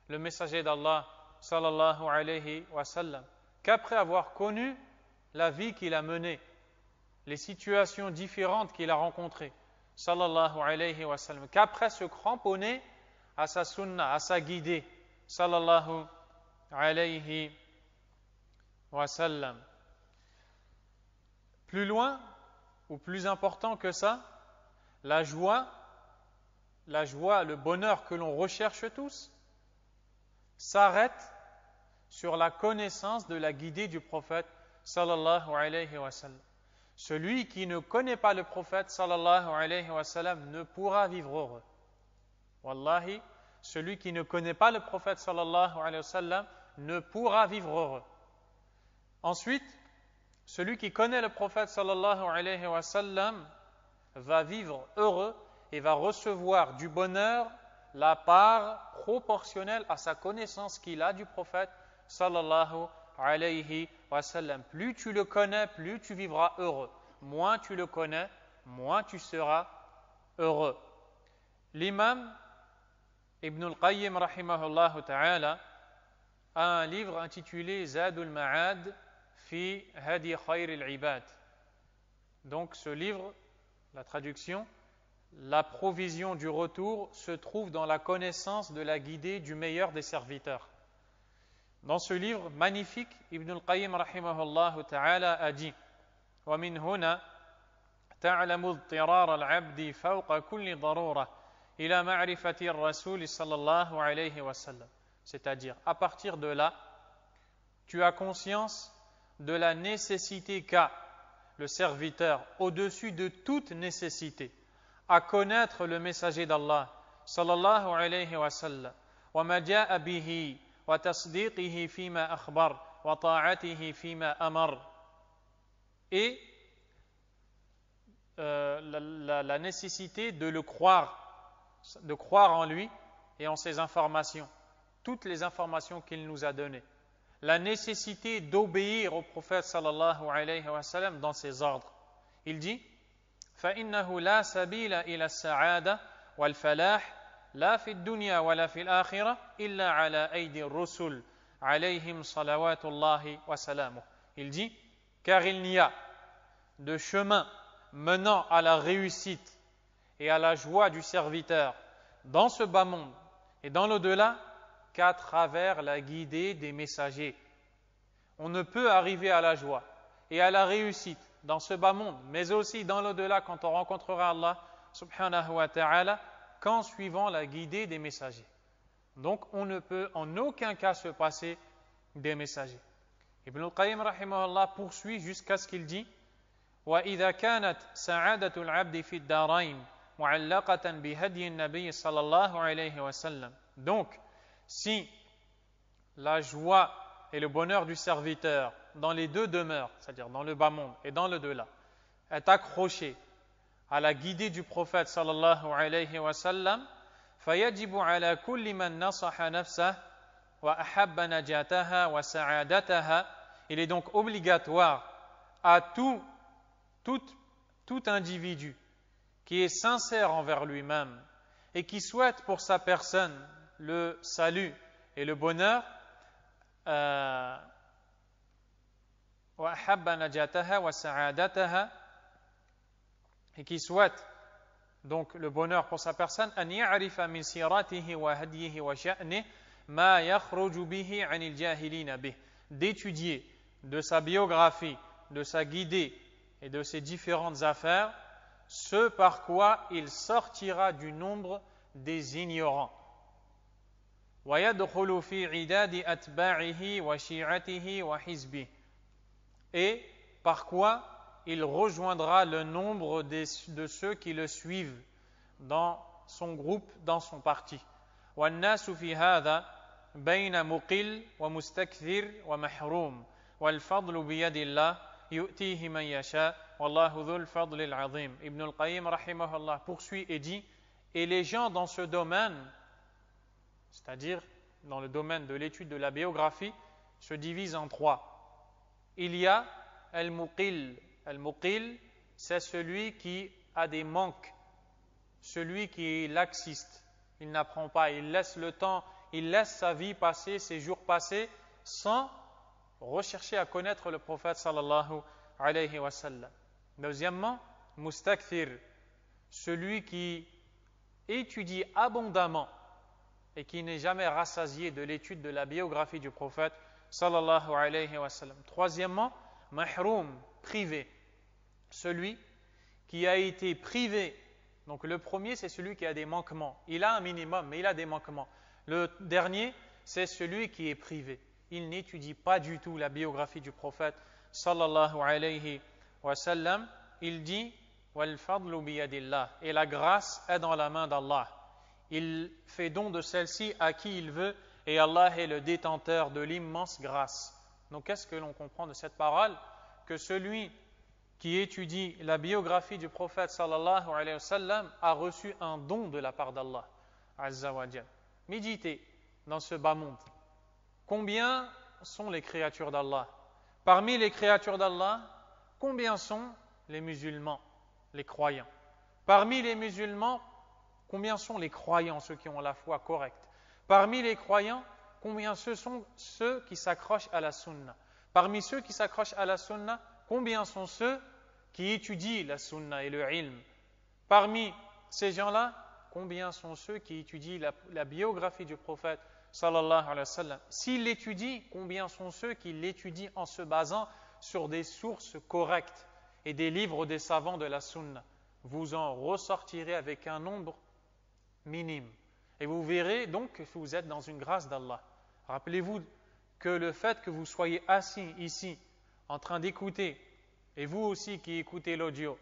le messager d'Allah sallallahu alayhi wa sallam, qu'après avoir connu la vie qu'il a menée, les situations différentes qu'il a rencontrées, sallallahu alayhi wa sallam, qu'après se cramponner à sa sunna, à sa guidée, sallallahu alayhi wa sallam. Plus loin, ou plus important que ça, la joie, le bonheur que l'on recherche tous, s'arrête sur la connaissance de la guidée du prophète, sallallahu alayhi wa sallam. Celui qui ne connaît pas le prophète sallallahu alayhi wa sallam ne pourra vivre heureux. Wallahi, celui qui ne connaît pas le prophète sallallahu alayhi wa sallam ne pourra vivre heureux. Ensuite, celui qui connaît le prophète sallallahu alayhi wa sallam va vivre heureux et va recevoir du bonheur la part proportionnelle à sa connaissance qu'il a du prophète sallallahu alayhi wa sallam. Plus tu le connais, plus tu vivras heureux. Moins tu le connais, moins tu seras heureux. L'imam Ibn al-Qayyim rahimahullah ta'ala a un livre intitulé Zadul Ma'ad fi Hadi Khayr al-Ibad. Donc ce livre, la traduction, la provision du retour se trouve dans la connaissance de la guidée du meilleur des serviteurs. Dans ce livre magnifique, Ibn al-Qayyim rahimahullah ta'ala a dit وَمِنْ هُنَا تَعْلَمُ اضْطِرَارَ الْعَبْدِ فَوْقَ كُلِّ ضَرُورَةٍ إِلَى مَعْرِفَةِ الرَّسُولِ صلى الله عليه وسلم. C'est-à-dire, à partir de là, tu as conscience de la nécessité qu'a le serviteur au-dessus de toute nécessité à connaître le messager d'Allah sallallahu alayhi wa sallam wa ma jaa bihi wa tasdiqihi fima akhbar wa ta'atihi fima amar, et la nécessité de le croire, de croire en lui et en ses informations, toutes les informations qu'il nous a données, la nécessité d'obéir au prophète sallallahu alayhi wa sallam dans ses ordres. Il dit فإنه لا سبيل إلى السعادة والفلاح لا في الدنيا ولا في الآخرة إلا على أيدي الرسل عليهم صلوات الله وسلامه. Il dit, car il n'y a de chemin menant à la réussite et à la joie du serviteur dans ce bas monde et dans l'au-delà qu'à travers la guidée des messagers. On ne peut arriver à la joie et à la réussite dans ce bas monde, mais aussi dans l'au-delà quand on rencontrera Allah subhanahu wa ta'ala, qu'en suivant la guidée des messagers. Donc on ne peut en aucun cas se passer des messagers. Ibn al-Qayyim rahimahullah poursuit jusqu'à ce qu'il dit وَإِذَا كَانَتْ سَعَادَةُ الْعَبْدِ فِي الدَّارَيْنِ مُعَلَّقَةً بِهَدْيِ النَّبِيِّ صلى الله عليه وسلم. Donc, si la joie et le bonheur du serviteur dans les deux demeures, c'est-à-dire dans le bas monde et dans l'au-delà, est accroché à la guidée du prophète sallallahu alayhi wa sallam, فَيَجِبُ عَلَى كُلِّ مَنْ نَصَحَ نَفْسَهُ وَأَحَبَّ نَجَاتَهَا وَسَعَادَتَهَا. Il est donc obligatoire à tout individu qui est sincère envers lui-même et qui souhaite pour sa personne le salut et le bonheur, et qui souhaite donc le bonheur pour sa personne, أن يعرف من سيرته وهديه وشأنه ما يخرج به عن الجاهلين به, d'étudier de sa biographie, de sa guidée et de ses différentes affaires, ce par quoi il sortira du nombre des ignorants. وَيَدْخُلُ فِي عِدَادِ أَتْبَاعِهِ وَشِيعَتِهِ وَحِزْبِهِ. Et par quoi il rejoindra le nombre de ceux qui le suivent dans son groupe, dans son parti. وَالنَّاسُ فِي هَذَا بَيْنَ مُقِلٍّ وَمُسْتَكْثِرٍ وَمَحْرُومٍ وَالْفَضْلُ بِيَدِ اللَّهِ يُؤْتِيهِ مَنْ يَشَاءُ وَاللَّهُ ذُو الْفَضْلِ الْعَظِيمِ. Ibn al-Qayyim rahimahullah poursuit et dit, et les gens dans ce domaine, c'est-à-dire dans le domaine de l'étude de la biographie, se divisent en trois. Il y a al-muqil. Al-muqil, c'est celui qui a des manques, celui qui est laxiste. Il n'apprend pas, il laisse le temps, il laisse sa vie passer, ses jours passer, sans rechercher à connaître le prophète sallallahu alayhi wa sallam. Deuxièmement, mustakthir, celui qui étudie abondamment et qui n'est jamais rassasié de l'étude de la biographie du prophète sallallahu alayhi wa sallam. Troisièmement, mahroum, privé, celui qui a été privé. Donc le premier, c'est celui qui a des manquements. Il a un minimum, mais il a des manquements. Le dernier, c'est celui qui est privé. Il n'étudie pas du tout la biographie du prophète sallallahu alayhi wa sallam. Il dit wal fadlu biyadillah, et la grâce est dans la main d'Allah. Il fait don de celle-ci à qui il veut, et Allah est le détenteur de l'immense grâce. Donc qu'est-ce que l'on comprend de cette parole? Que celui qui étudie la biographie du prophète sallallahu alayhi wa sallam a reçu un don de la part d'Allah azza wa jal. Méditez dans ce bas monde. Combien sont les créatures d'Allah? Parmi les créatures d'Allah, combien sont les musulmans, les croyants? Parmi les musulmans, combien sont les croyants, ceux qui ont la foi correcte? Parmi les croyants, combien ce sont ceux qui s'accrochent à la sunna? Parmi ceux qui s'accrochent à la sunna, combien sont ceux qui étudient la sunna et le ilm? Parmi ces gens-là, combien sont ceux qui étudient la biographie du prophète sallallahu alayhi wa sallam? S'ils l'étudient, combien sont ceux qui l'étudient en se basant sur des sources correctes et des livres des savants de la sunna? Vous en ressortirez avec un nombre minime. Et vous verrez donc que vous êtes dans une grâce d'Allah. Rappelez-vous que le fait que vous soyez assis ici, en train d'écouter, et vous aussi qui écoutez l'audio,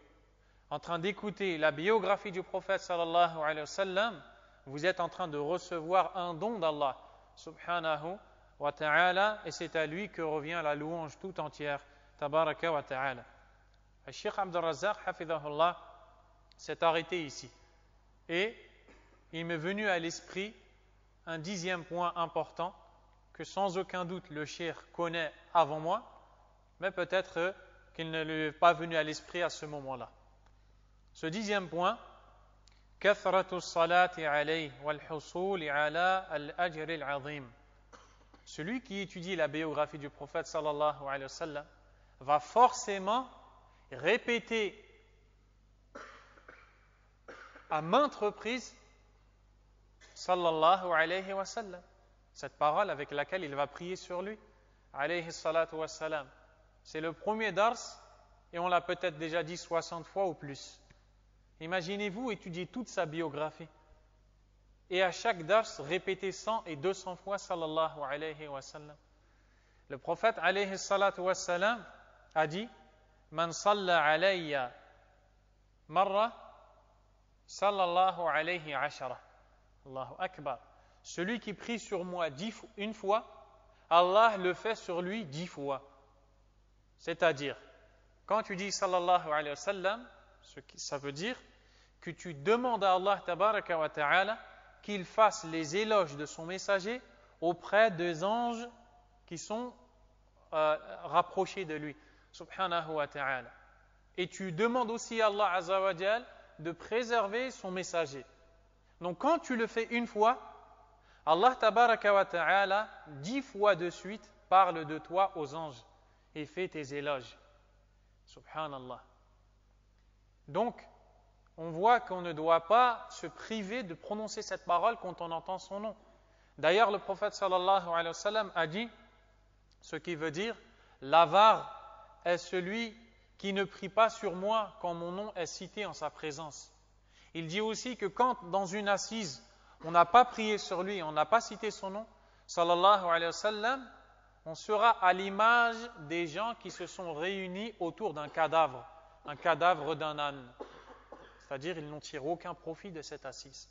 en train d'écouter la biographie du prophète sallallahu alayhi wa sallam, vous êtes en train de recevoir un don d'Allah subhanahu wa ta'ala, et c'est à lui que revient la louange tout entière, tabaraka wa ta'ala. Le Cheikh Abdul Razzaq, hafidhahullah, s'est arrêté ici. Et il m'est venu à l'esprit un 10e point important que sans aucun doute le Cheikh connaît avant moi, mais peut-être qu'il ne lui est pas venu à l'esprit à ce moment-là. Ce 10e point, كثرة الصلاة عليه والحصول على الأجر العظيم. Celui qui étudie la biographie du prophète sallallahu alayhi wa sallam va forcément répéter à maintes reprises sallallahu alayhi wa sallam, cette parole avec laquelle il va prier sur lui, alayhi salatu wa salam. C'est le premier dars et on l'a peut-être déjà dit 60 fois ou plus. Imaginez-vous étudier toute sa biographie et à chaque dars répéter 100 et 200 fois sallallahu alayhi wa sallam. Le prophète alayhi salatu wa salam a dit Man salla alayya marra sallallahu alayhi ashara. Allahu akbar. Celui qui prie sur moi une fois, Allah le fait sur lui 10 fois. C'est-à-dire, quand tu dis sallallahu alayhi wa sallam, ça veut dire que tu demandes à Allah tabaraka wa ta'ala qu'il fasse les éloges de son messager auprès des anges qui sont rapprochés de lui, subhanahu wa ta'ala. Et tu demandes aussi à Allah azza wa jal de préserver son messager. Donc quand tu le fais une fois, Allah tabaraka wa ta'ala 10 fois de suite parle de toi aux anges et fait tes éloges. Subhanallah. Donc, on voit qu'on ne doit pas se priver de prononcer cette parole quand on entend son nom. D'ailleurs, le prophète sallallahu alayhi wa sallam a dit, ce qui veut dire, l'avare est celui qui ne prie pas sur moi quand mon nom est cité en sa présence. Il dit aussi que quand dans une assise, on n'a pas prié sur lui, on n'a pas cité son nom, sallallahu alayhi wa sallam, on sera à l'image des gens qui se sont réunis autour d'un cadavre d'un âne. C'est-à-dire, ils n'ont tiré aucun profit de cette assise.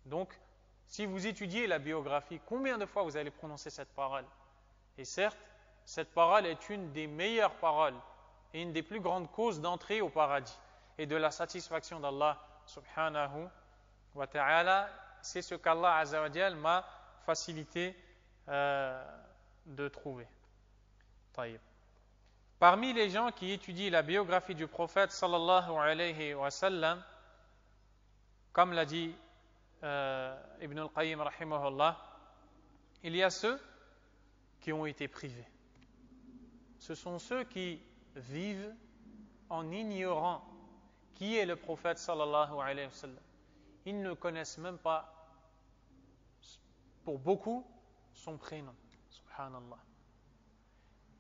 Donc, si vous étudiez la biographie, combien de fois vous allez prononcer cette parole? Et certes, cette parole est une des meilleures paroles et une des plus grandes causes d'entrée au paradis et de la satisfaction d'Allah subhanahu wa ta'ala. C'est ce qu'Allah azza wa jal m'a facilité de trouver. Taïb. Parmi les gens qui étudient la biographie du prophète sallallahu alayhi wa sallam, comme l'a dit Ibn al-Qayyim rahimahullah, il y a ceux qui ont été privés. Ce sont ceux qui vivent en ignorant qui est le prophète sallallahu alayhi wa sallam. Ils ne connaissent même pas, pour beaucoup, son prénom. Subhanallah.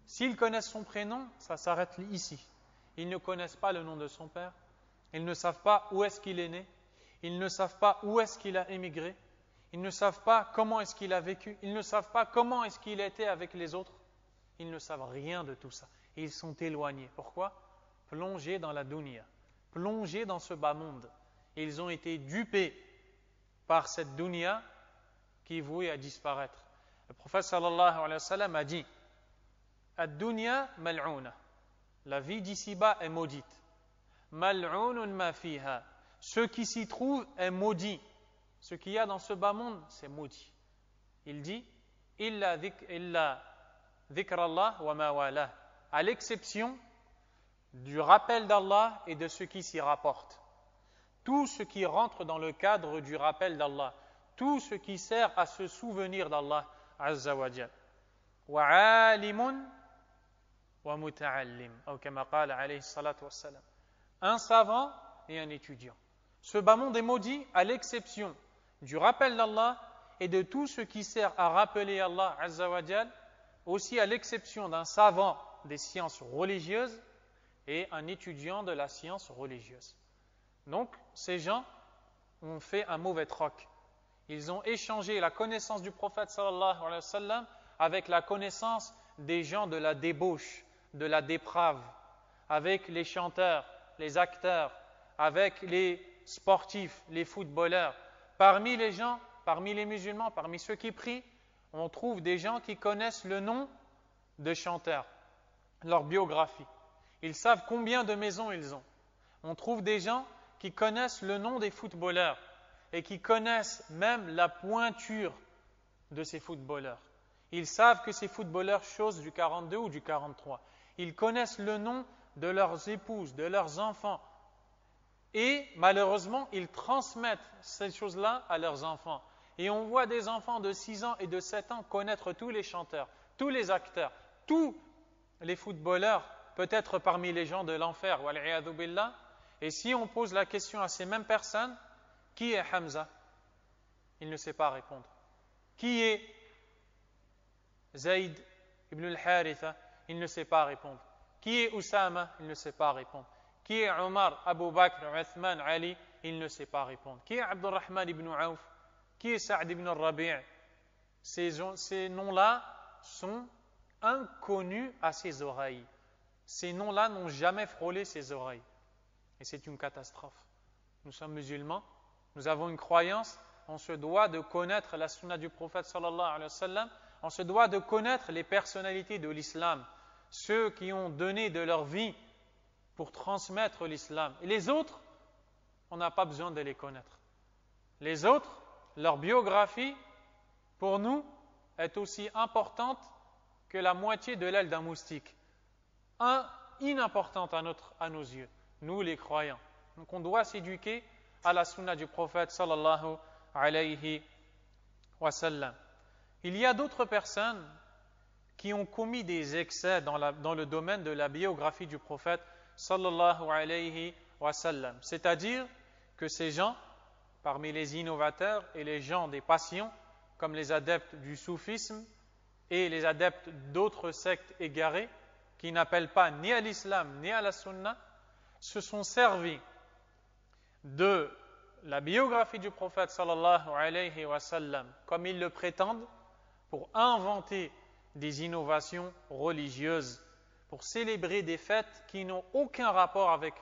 S'ils connaissent son prénom, ça s'arrête ici. Ils ne connaissent pas le nom de son père. Ils ne savent pas où est-ce qu'il est né. Ils ne savent pas où est-ce qu'il a émigré. Ils ne savent pas comment est-ce qu'il a vécu. Ils ne savent pas comment est-ce qu'il était avec les autres. Ils ne savent rien de tout ça. Et ils sont éloignés. Pourquoi? Plongés dans la dunya, plongés dans ce bas monde. Et ils ont été dupés par cette dunya qui est vouée à disparaître. Le prophète sallallahu alayhi wa sallam a dit: Ad-dunya mal'una. La vie d'ici-bas est maudite. Mal'unun ma fiha. Ce qui s'y trouve est maudit. Ce qu'il y a dans ce bas monde, c'est maudit. Il dit: Illa dhikrallah wa ma walah. À l'exception du rappel d'Allah et de ce qui s'y rapporte. Tout ce qui rentre dans le cadre du rappel d'Allah, tout ce qui sert à se souvenir d'Allah azza wa jal. Wa alimun wa muta'allim, ou kama qala alayhi salatu wassalam. Un savant et un étudiant. Ce bas monde est maudit à l'exception du rappel d'Allah et de tout ce qui sert à rappeler Allah azza wa jal, aussi à l'exception d'un savant des sciences religieuses et un étudiant de la science religieuse. Donc, ces gens ont fait un mauvais troc. Ils ont échangé la connaissance du prophète sallallahu alayhi wa sallam avec la connaissance des gens de la débauche, de la déprave, avec les chanteurs, les acteurs, avec les sportifs, les footballeurs. Parmi les gens, parmi les musulmans, parmi ceux qui prient, on trouve des gens qui connaissent le nom de chanteurs, leur biographie. Ils savent combien de maisons ils ont. On trouve des gens qui connaissent le nom des footballeurs et qui connaissent même la pointure de ces footballeurs. Ils savent que ces footballeurs chaussent du 42 ou du 43. Ils connaissent le nom de leurs épouses, de leurs enfants. Et malheureusement, ils transmettent ces choses-là à leurs enfants. Et on voit des enfants de 6 ans et de 7 ans connaître tous les chanteurs, tous les acteurs, tous les footballeurs, peut-être parmi les gens de l'enfer, wal'iyadhu billah. Et si on pose la question à ces mêmes personnes, qui est Hamza? Il ne sait pas répondre. Qui est Zayd ibn al-Haritha? Il ne sait pas répondre. Qui est Oussama? Il ne sait pas répondre. Qui est Omar, Abu Bakr, Uthman, Ali? Il ne sait pas répondre. Qui est Abdurrahman ibn Auf? Qui est Sa'd ibn al-Rabi'? Ces noms-là sont inconnus à ses oreilles. Ces noms-là n'ont jamais frôlé ses oreilles. Et c'est une catastrophe. Nous sommes musulmans, nous avons une croyance, on se doit de connaître la sunna du prophète sallallahu alayhi wa sallam, on se doit de connaître les personnalités de l'islam, ceux qui ont donné de leur vie pour transmettre l'islam. Et les autres, on n'a pas besoin de les connaître. Les autres, leur biographie, pour nous, est aussi importante que la moitié de l'aile d'un moustique. Inimportante à nos yeux, nous les croyants. Donc on doit s'éduquer à la sunna du prophète sallallahu alayhi wa sallam. Il y a d'autres personnes qui ont commis des excès dans le domaine de la biographie du prophète sallallahu alayhi wa sallam. C'est-à-dire que ces gens, parmi les innovateurs et les gens des passions, comme les adeptes du soufisme et les adeptes d'autres sectes égarées, qui n'appellent pas ni à l'islam ni à la sunna, se sont servis de la biographie du prophète sallallahu alayhi wa sallam, comme ils le prétendent, pour inventer des innovations religieuses, pour célébrer des fêtes qui n'ont aucun rapport avec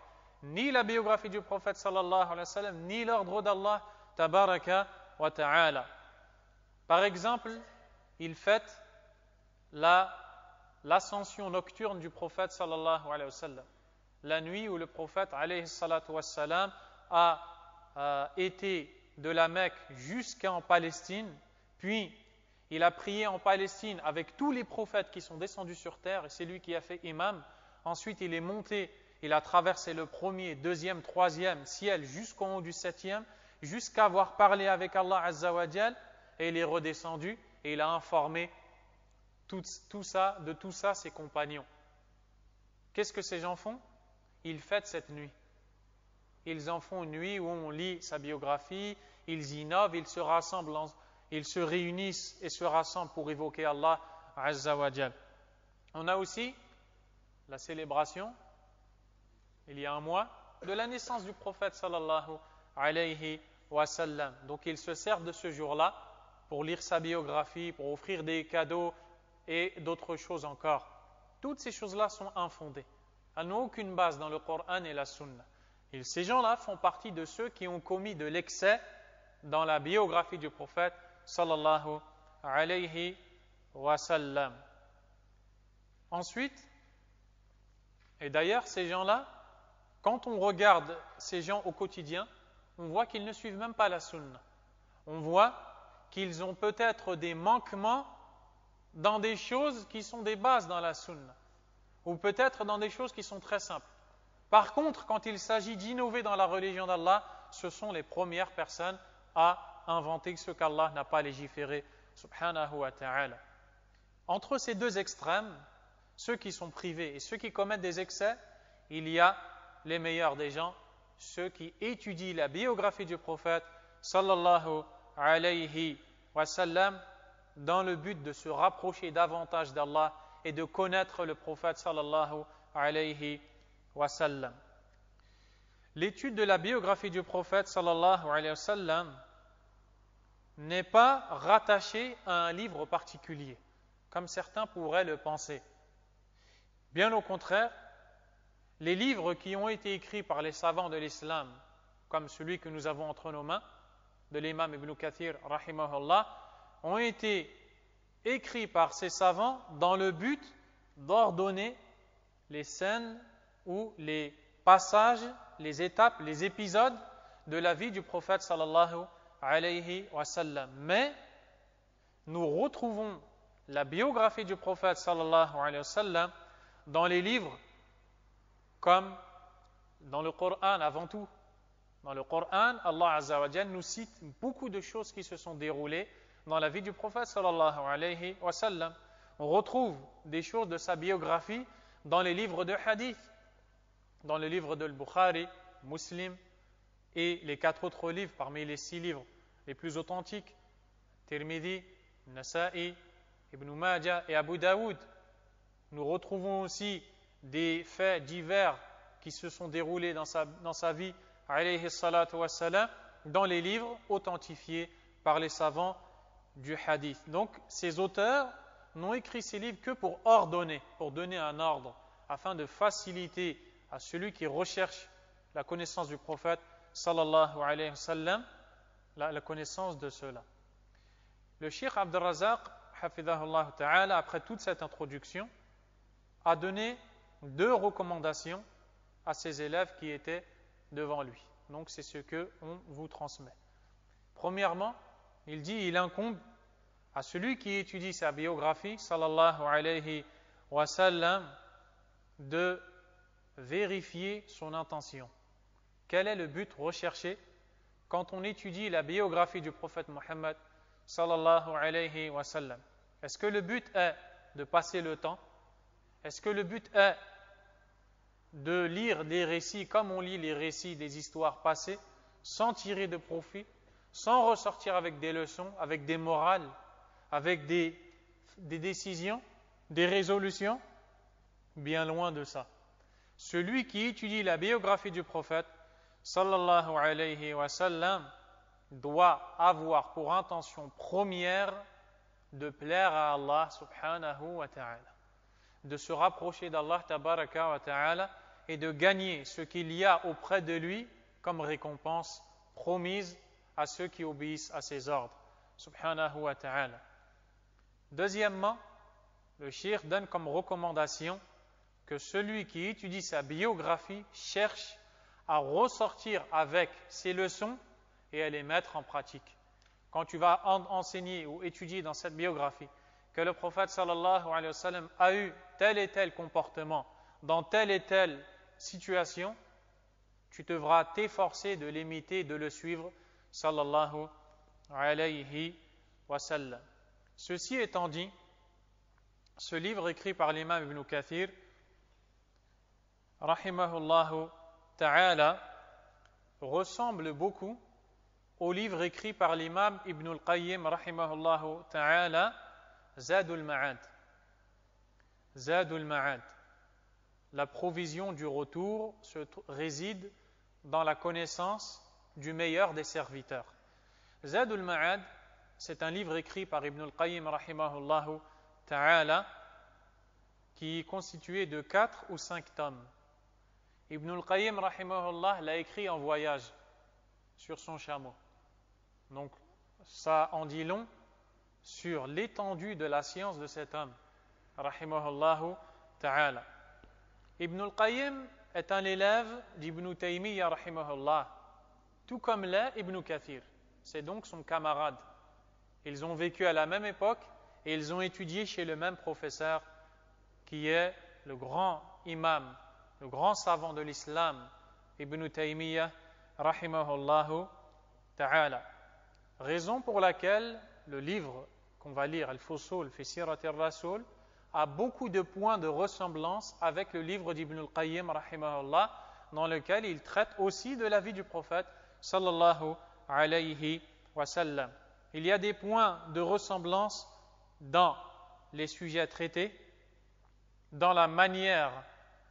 ni la biographie du prophète sallallahu alayhi wa sallam, ni l'ordre d'Allah tabaraka wa ta'ala. Par exemple, ils fêtent l'ascension nocturne du prophète sallallahu alayhi wa sallam, la nuit où le prophète alayhi salatu wa sallam a été de la Mecque jusqu'en Palestine, puis il a prié en Palestine avec tous les prophètes qui sont descendus sur terre, et c'est lui qui a fait imam. Ensuite, il est monté, il a traversé le premier, deuxième, troisième ciel jusqu'en haut du septième, jusqu'à avoir parlé avec Allah Azza wa Jal, et il est redescendu et il a informé de tout ça ses compagnons. Qu'est-ce que ces gens font? Ils fêtent cette nuit. Ils en font une nuit où on lit sa biographie, ils innovent, ils se rassemblent, ils se réunissent et se rassemblent pour évoquer Allah Azza wa Jal. On a aussi la célébration, il y a un mois, de la naissance du prophète sallallahu alayhi wa sallam. Donc ils se servent de ce jour-là pour lire sa biographie, pour offrir des cadeaux et d'autres choses encore. Toutes ces choses-là sont infondées. Elles n'ont aucune base dans le Coran et la Sunna. Et ces gens-là font partie de ceux qui ont commis de l'excès dans la biographie du prophète sallallahu alayhi wa sallam. Ensuite, et d'ailleurs ces gens-là, quand on regarde ces gens au quotidien, on voit qu'ils ne suivent même pas la Sunna. On voit qu'ils ont peut-être des manquements dans des choses qui sont des bases dans la Sunna, ou peut-être dans des choses qui sont très simples. Par contre, quand il s'agit d'innover dans la religion d'Allah, ce sont les premières personnes à inventer ce qu'Allah n'a pas légiféré, subhanahu wa ta'ala. Entre ces deux extrêmes, ceux qui sont privés et ceux qui commettent des excès, il y a les meilleurs des gens, ceux qui étudient la biographie du prophète, sallallahu alayhi wa sallam, dans le but de se rapprocher davantage d'Allah et de connaître le prophète, sallallahu alayhi wa sallam. L'étude de la biographie du prophète sallallahu alayhi wa sallam n'est pas rattachée à un livre particulier, comme certains pourraient le penser. Bien au contraire, les livres qui ont été écrits par les savants de l'islam, comme celui que nous avons entre nos mains, de l'imam Ibn Kathir, rahimahullah, ont été écrits par ces savants dans le but d'ordonner les scènes ou les passages, les étapes, les épisodes de la vie du prophète sallallahu alayhi wa sallam. Mais nous retrouvons la biographie du prophète sallallahu alayhi wa sallam dans les livres comme dans le Coran avant tout. Dans le Coran, Allah Azza wa Jal nous cite beaucoup de choses qui se sont déroulées dans la vie du prophète sallallahu alayhi wa sallam. On retrouve des choses de sa biographie dans les livres de hadith, dans le livre de Bukhari, Muslim et les 4 autres livres parmi les 6 livres les plus authentiques, Tirmidhi, Nasa'i, Ibn Majah et Abu Daoud. Nous retrouvons aussi des faits divers qui se sont déroulés dans sa vie, alayhi salatu wassalam, dans les livres authentifiés par les savants du hadith. Donc, ces auteurs n'ont écrit ces livres que pour ordonner, pour donner un ordre, afin de faciliter à celui qui recherche la connaissance du prophète, sallallahu alayhi wa sallam, la connaissance de cela. Le Cheikh Abd al-Razaq, hafidhahullah ta'ala, après toute cette introduction, a donné 2 recommandations à ses élèves qui étaient devant lui. Donc c'est ce qu'on vous transmet. Premièrement, il dit, il incombe à celui qui étudie sa biographie, sallallahu alayhi wa sallam, de vérifier son intention. Quel est le but recherché quand on étudie la biographie du prophète Mohammed, sallallahu alayhi wa sallam? Est-ce que le but est de passer le temps? Est-ce que le but est de lire des récits comme on lit les récits des histoires passées, sans tirer de profit, sans ressortir avec des leçons, avec des morales, avec des décisions, des résolutions? Bien loin de ça. Celui qui étudie la biographie du prophète, sallallahu alayhi wa sallam, doit avoir pour intention première de plaire à Allah subhanahu wa ta'ala, de se rapprocher d'Allah tabaraka wa ta'ala et de gagner ce qu'il y a auprès de lui comme récompense promise à ceux qui obéissent à ses ordres, subhanahu wa ta'ala. Deuxièmement, le cheikh donne comme recommandation que celui qui étudie sa biographie cherche à ressortir avec ses leçons et à les mettre en pratique. Quand tu vas enseigner ou étudier dans cette biographie que le prophète sallallahu alayhi wa sallam a eu tel et tel comportement dans telle et telle situation, tu devras t'efforcer de l'imiter, de le suivre, sallallahu alayhi wa sallam. Ceci étant dit, ce livre écrit par l'imam Ibn Kathir, rahimahullahu ta'ala, ressemble beaucoup au livre écrit par l'imam Ibn al-Qayyim, rahimahullahu ta'ala, Zadul Ma'ad. Zadul Ma'ad. La provision du retour réside dans la connaissance du meilleur des serviteurs. Zadul Ma'ad, c'est un livre écrit par Ibn al-Qayyim, rahimahullahu ta'ala, qui est constitué de 4 ou 5 tomes. Ibn al-Qayyim, rahimahullah, l'a écrit en voyage sur son chameau. Donc, ça en dit long sur l'étendue de la science de cet homme, rahimahullahu ta'ala. Ibn al-Qayyim est un élève d'Ibn Taymiyyah, rahimahullah, tout comme l'est Ibn Kathir. C'est donc son camarade. Ils ont vécu à la même époque et ils ont étudié chez le même professeur qui est le grand imam, le grand savant de l'islam, Ibn Taymiyyah, rahimahullahu ta'ala. Raison pour laquelle le livre qu'on va lire, Al-Fusul fi Siratir Rasul, a beaucoup de points de ressemblance avec le livre d'Ibn al-Qayyim, rahimahullah, dans lequel il traite aussi de la vie du prophète, sallallahu alayhi wa sallam. Il y a des points de ressemblance dans les sujets traités, dans la manière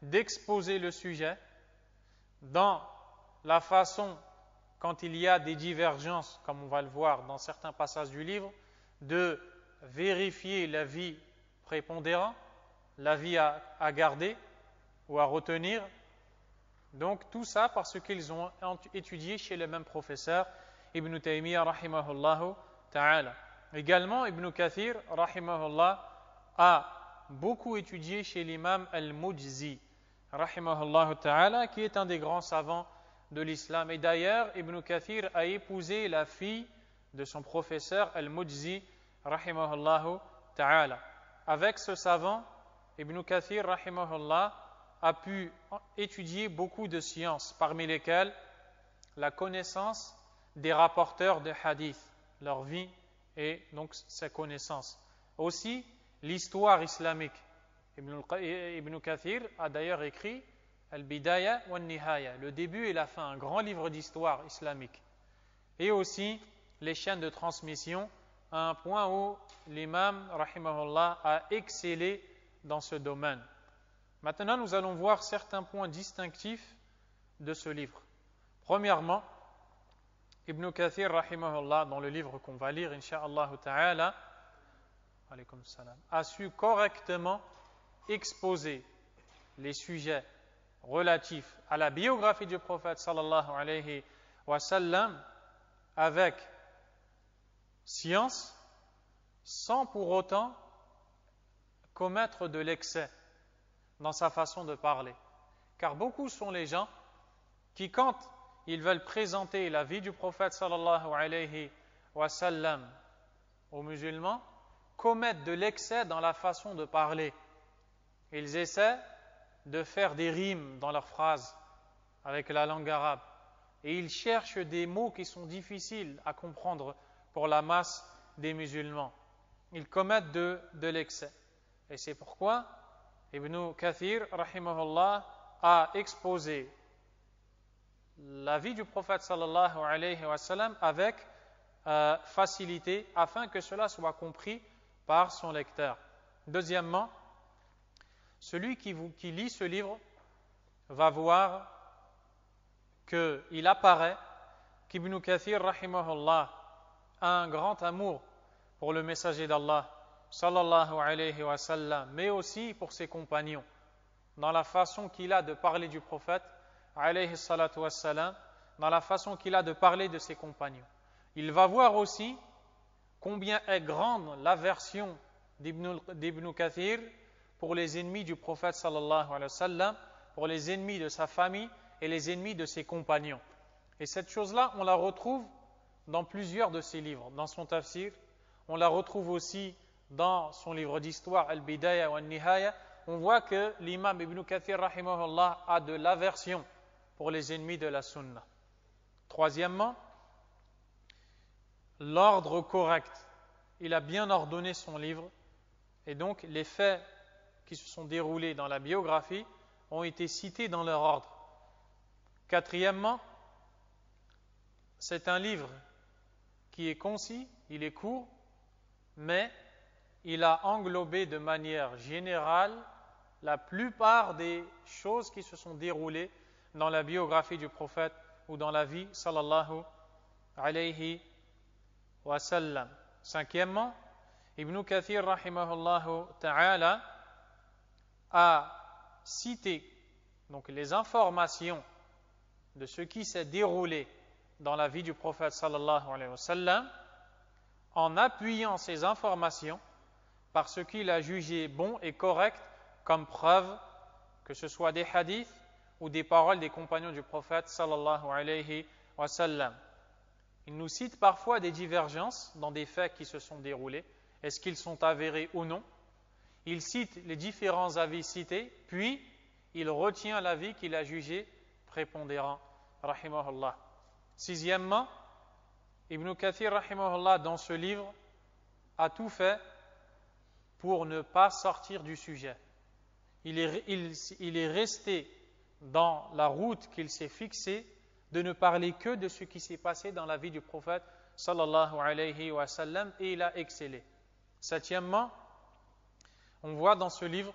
d'exposer le sujet, dans la façon, quand il y a des divergences, comme on va le voir dans certains passages du livre, de vérifier l'avis prépondérant, l'avis à garder ou à retenir. Donc tout ça parce qu'ils ont étudié chez le même professeur, Ibn Taymiyyah, rahimahullahu ta'ala. Également, Ibn Kathir, rahimahullah, a beaucoup étudié chez l'imam Al-Mujzi, rahimahullahu ta'ala, qui est un des grands savants de l'islam. Et d'ailleurs, Ibn Kathir a épousé la fille de son professeur Al-Mujzi, rahimahullahu ta'ala. Avec ce savant, Ibn Kathir, rahimahullah, a pu étudier beaucoup de sciences, parmi lesquelles la connaissance des rapporteurs de hadith, leur vie et donc ses connaissances. Aussi, l'histoire islamique. Ibn Kathir a d'ailleurs écrit Al-Bidaya wa Nihaya, le début et la fin, un grand livre d'histoire islamique. Et aussi les chaînes de transmission, à un point où l'imam, rahimahullah, a excellé dans ce domaine. Maintenant, nous allons voir certains points distinctifs de ce livre. Premièrement, Ibn Kathir, rahimahullah, dans le livre qu'on va lire, incha'Allah ta'ala, a su correctement exposer les sujets relatifs à la biographie du prophète sallallahu alayhi wa sallam avec science, sans pour autant commettre de l'excès dans sa façon de parler. Car beaucoup sont les gens qui, quand ils veulent présenter la vie du prophète sallallahu alayhi wa sallam aux musulmans, commettent de l'excès dans la façon de parler. Ils essaient de faire des rimes dans leurs phrases avec la langue arabe. Et ils cherchent des mots qui sont difficiles à comprendre pour la masse des musulmans. Ils commettent de l'excès. Et c'est pourquoi Ibn Kathir, rahimahullah, a exposé la vie du prophète sallallahu alayhi wa sallam avec facilité afin que cela soit compris par son lecteur. Deuxièmement, celui qui lit ce livre va voir qu'il apparaît qu'Ibn Kathir, rahimahullah, a un grand amour pour le messager d'Allah, sallallahu alayhi wa sallam, mais aussi pour ses compagnons, dans la façon qu'il a de parler du prophète, alayhi salatu wa sallam, dans la façon qu'il a de parler de ses compagnons. Il va voir aussi combien est grande l'aversion d'Ibn Kathir pour les ennemis du prophète sallallahu alayhi wa sallam, pour les ennemis de sa famille et les ennemis de ses compagnons. Et cette chose-là, on la retrouve dans plusieurs de ses livres. Dans son tafsir, on la retrouve aussi dans son livre d'histoire, Al-Bidaya wa Al-Nihaya. On voit que l'imam Ibn Kathir, rahimahullah, a de l'aversion pour les ennemis de la sunna. Troisièmement, l'ordre correct. Il a bien ordonné son livre, et donc les faits qui se sont déroulés dans la biographie ont été cités dans leur ordre. Quatrièmement, c'est un livre qui est concis, il est court, mais il a englobé de manière générale la plupart des choses qui se sont déroulées dans la biographie du prophète ou dans la vie sallallahu alayhi wa sallam. Cinquièmement, Ibn Kathir rahimahullahu ta'ala a cité donc les informations de ce qui s'est déroulé dans la vie du prophète sallallahu alayhi wa sallam en appuyant ces informations par ce qu'il a jugé bon et correct comme preuve, que ce soit des hadiths ou des paroles des compagnons du prophète sallallahu alayhi wa sallam. Il nous cite parfois des divergences dans des faits qui se sont déroulés. Est-ce qu'ils sont avérés ou non? Il cite les différents avis cités, puis il retient l'avis qu'il a jugé prépondérant, rahimahullah. Sixièmement, Ibn Kathir, rahimahullah, dans ce livre, a tout fait pour ne pas sortir du sujet. Il est resté dans la route qu'il s'est fixée de ne parler que de ce qui s'est passé dans la vie du prophète sallallahu alayhi wa sallam, et il a excellé. Septièmement, on voit dans ce livre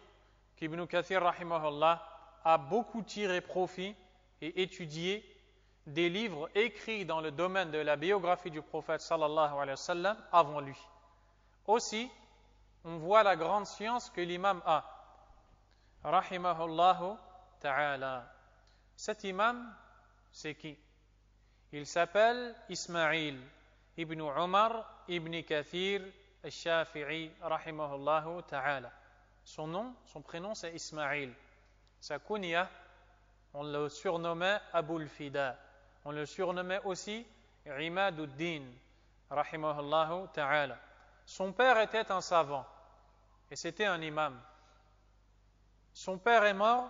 qu'Ibn Kathir rahimahullah a beaucoup tiré profit et étudié des livres écrits dans le domaine de la biographie du prophète sallallahu alayhi wa sallam avant lui. Aussi, on voit la grande science que l'imam a, rahimahullahu ta'ala. Cet imam, c'est qui? Il s'appelle Ismaïl ibn Umar ibn Kathir al-Shafi'i rahimahullahu ta'ala. Son nom, son prénom, c'est Ismaïl. Sa kunya, on le surnommait Abul Fida. On le surnommait aussi Imaduddin rahimahullahu ta'ala. Son père était un savant et c'était un imam. Son père est mort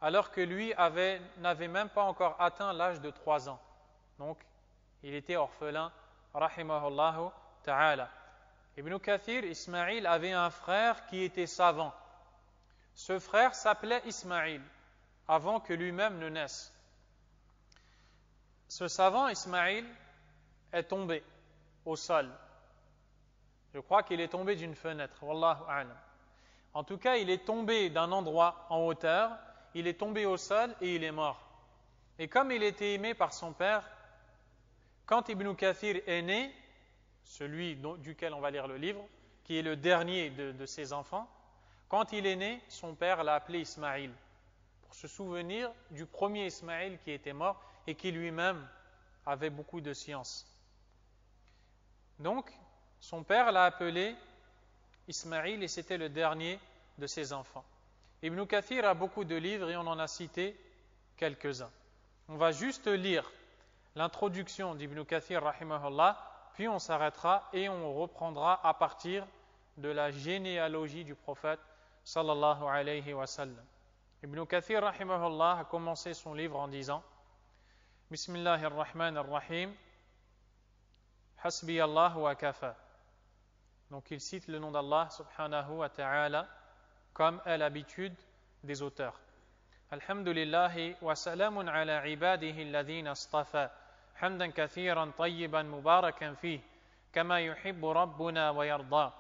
alors que lui n'avait même pas encore atteint l'âge de 3 ans. Donc, il était orphelin, rahimahullahu ta'ala. Ibn Kathir, Ismaïl, avait un frère qui était savant. Ce frère s'appelait Ismaïl, avant que lui-même ne naisse. Ce savant, Ismaïl, est tombé au sol. Je crois qu'il est tombé d'une fenêtre, wallahu a'lam. En tout cas, il est tombé d'un endroit en hauteur, il est tombé au sol et il est mort. Et comme il était aimé par son père, quand Ibn Kathir est né, celui duquel on va lire le livre, qui est le dernier de ses enfants, quand il est né, son père l'a appelé Ismaïl, pour se souvenir du premier Ismaïl qui était mort et qui lui-même avait beaucoup de science. Donc, son père l'a appelé Ismaïl et c'était le dernier de ses enfants. Ibn Kathir a beaucoup de livres et on en a cité quelques-uns. On va juste lire l'introduction d'Ibn Kathir, rahimahullah, puis on s'arrêtera et on reprendra à partir de la généalogie du prophète sallallahu alayhi wa sallam. Ibn Kathir, rahimahullah, a commencé son livre en disant Bismillahirrahmanirrahim, Hasbi Allah wa kafa. Donc il cite le nom d'Allah subhanahu wa ta'ala comme est l'habitude des auteurs. Alhamdulillahi wa salamun ala ibadihi alladhina astafa hamdan kathiran tayyiban mubarakan fih kama yuhibbu rabbuna wa yarda.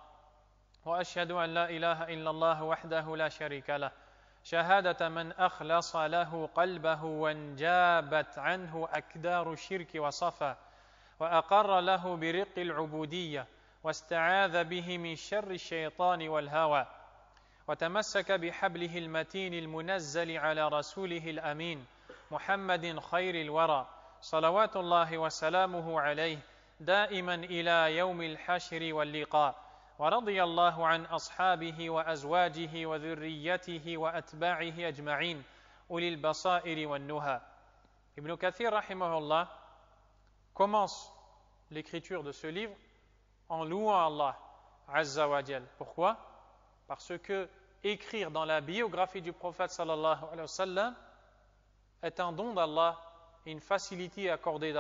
وأشهد أن لا إله إلا الله وحده لا شريك له شهادة من أخلص له قلبه وانجابت عنه أكدار الشرك وصفا وأقر له برق العبودية واستعاذ به من شر الشيطان والهوى وتمسك بحبله المتين المنزل على رسوله الأمين محمد خير الورى صلوات الله وسلامه عليه دائما إلى يوم الحشر واللقاء ورضي الله عن أصحابه وأزواجه وذريته وأتباعه أجمعين أولي البصائر والنهى. Ibn Kathir rahimahullah commence l'écriture de ce livre en louant Allah Azza wa Jal. Pourquoi? Parce que écrire dans la biographie du prophète sallallahu alayhi wa sallam est un don d'Allah et une facilité accordée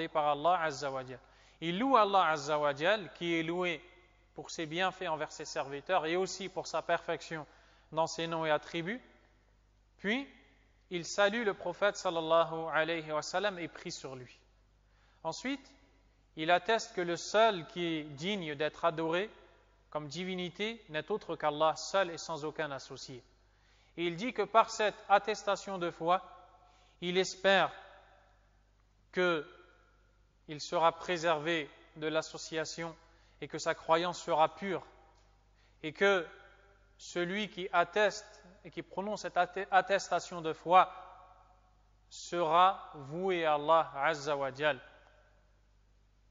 par Allah Azza wa Jal. Il loue Allah Azza wa Jal qui est loué pour ses bienfaits envers ses serviteurs et aussi pour sa perfection dans ses noms et attributs. Puis, il salue le prophète sallallahu alayhi wa sallam et prie sur lui. Ensuite, il atteste que le seul qui est digne d'être adoré comme divinité n'est autre qu'Allah seul et sans aucun associé. Et il dit que par cette attestation de foi, il espère qu'il sera préservé de l'association et que sa croyance sera pure et que celui qui atteste et qui prononce cette attestation de foi sera voué à Allah Azza wa Jal.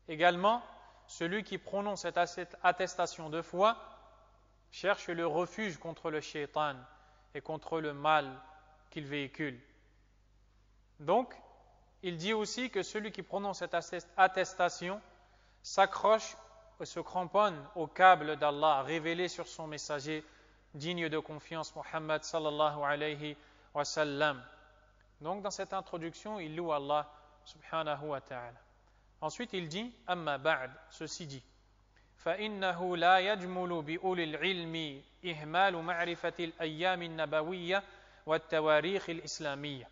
Également, celui qui prononce cette attestation de foi cherche le refuge contre le shaitan et contre le mal qu'il véhicule. Donc, il dit aussi que celui qui prononce cette attestation s'accroche et se cramponne au câble d'Allah révélé sur son messager digne de confiance, Muhammad sallallahu alayhi wa sallam. Donc, dans cette introduction, il loue Allah subhanahu wa ta'ala. Ensuite, il dit, Amma ba'd, ceci dit, فإنه لا يجمل بأولي العلم إهمال معرفة الأيام النبوية والتواريخ الإسلامية.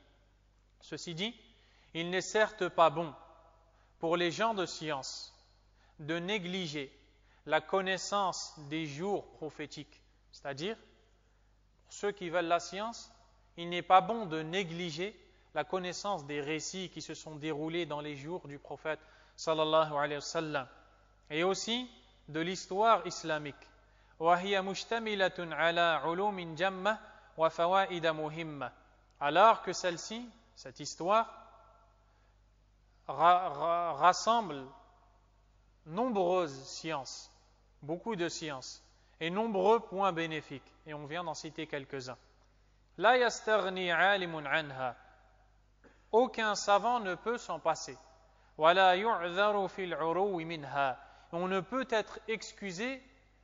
Ceci dit, il n'est certes pas bon pour les gens de science de négliger la connaissance des jours prophétiques. C'est-à-dire, pour ceux qui veulent la science, il n'est pas bon de négliger la connaissance des récits qui se sont déroulés dans les jours du prophète sallallahu alayhi wa sallam et aussi de l'histoire islamique. وَهِيَ مُشْتَمِلَةٌ عَلَى عُلُومٍ جَمَّةٍ وَفَوَائِدَ مُهِمَّةٍ. Alors que celle-ci, cette histoire, rassemble nombreuses sciences, beaucoup de sciences, et nombreux points bénéfiques. Et on vient d'en citer quelques-uns. La yastaghni alimun anha. Aucun savant ne peut s'en passer. Wala yu'dharu fil uruwi minha. On ne peut être excusé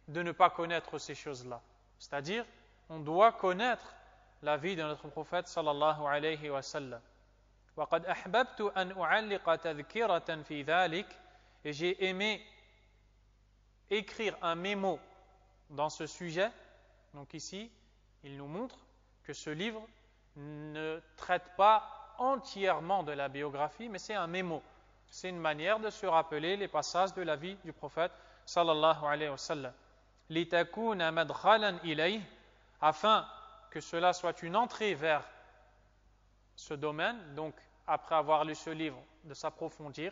de ne pas connaître ces choses-là. C'est-à-dire, on doit connaître la vie de notre prophète sallallahu alayhi wa sallam. وقد أحببت أن أعلق تذكرة في ذلك. Et j'ai aimé écrire un mémo dans ce sujet. Donc ici, il nous montre que ce livre ne traite pas entièrement de la biographie, mais c'est un mémo. C'est une manière de se rappeler les passages de la vie du prophète sallallahu alayhi wa sallam. لِتَكُونَ مَدْخَلًا إِلَيْهِ. Afin que cela soit une entrée vers ce domaine, donc après avoir lu ce livre, de s'approfondir.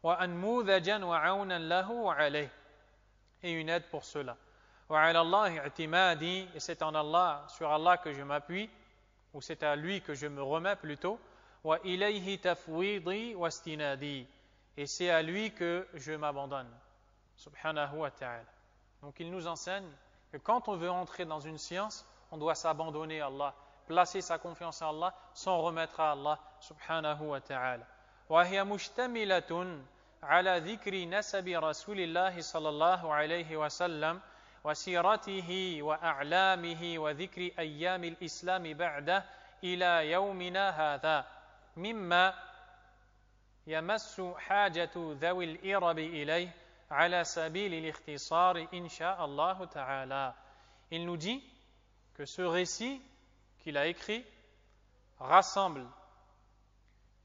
وَأَنْمُوذَجًا وَعَوْنًا لَهُ وَعَلَيْهِ. Et une aide pour cela. وَعَلَى اللَّهِ اعْتِمَادِي. Et c'est en Allah, sur Allah que je m'appuie, ou c'est à lui que je me remets plutôt. وَإِلَيْهِ تَفْوِيضِي وَاسْتِنَادِي. Et c'est à lui que je m'abandonne. Subhanahu wa ta'ala. Donc il nous enseigne que quand on veut entrer dans une science, on doit s'abandonner à Allah, placer sa confiance en Allah, s'en remettre à Allah subhanahu wa ta'ala. وَهِيَ مُشْتَمِلَةٌ عَلَى ذِكْرِ نَسَبِ رَسُولِ اللَّهِ صلى الله عليه وسلم وسيرته وأعلامه وذكر أيام الإسلام بعده إلى يومنا هذا مما يمس حاجة ذوي الإرب إليه على سبيل الاختصار إن شاء الله تعالى. Il nous dit que ce récit qu'il a écrit rassemble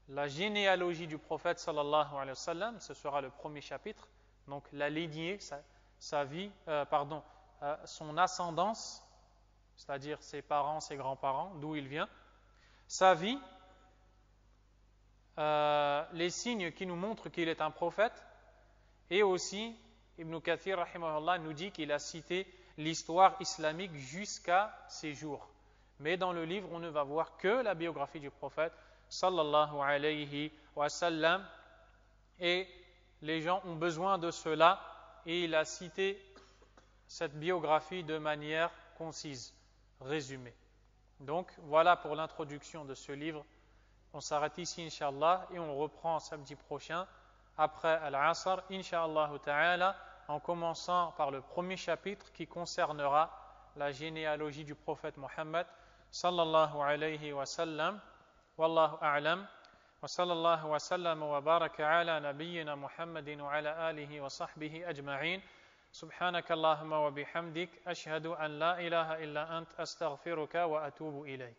la généalogie du prophète sallallahu alayhi wa sallam, ce sera le premier chapitre, donc la lignée, sa vie, son ascendance, c'est-à-dire ses parents, ses grands-parents, d'où il vient, sa vie, les signes qui nous montrent qu'il est un prophète, et aussi Ibn Kathir rahimahullah nous dit qu'il a cité l'histoire islamique jusqu'à ses jours. Mais dans le livre, on ne va voir que la biographie du prophète sallallahu alayhi wa sallam, et les gens ont besoin de cela, et il a cité cette biographie de manière concise, résumée. Donc voilà pour l'introduction de ce livre. On s'arrête ici incha'Allah et on reprend samedi prochain après Al-Asr incha'Allah ta'ala, en commençant par le premier chapitre qui concernera la généalogie du prophète Mohammed sallallahu alayhi wa sallam. Wallahu a'lam. Wa sallallahu wa sallam wa baraka ala nabiyyina Muhammadin wa ala alihi wa sahbihi ajma'in. Subhanaka Allahumma wa bihamdik ashhadu an la ilaha illa ant astaghfiruka wa atubu ilayk.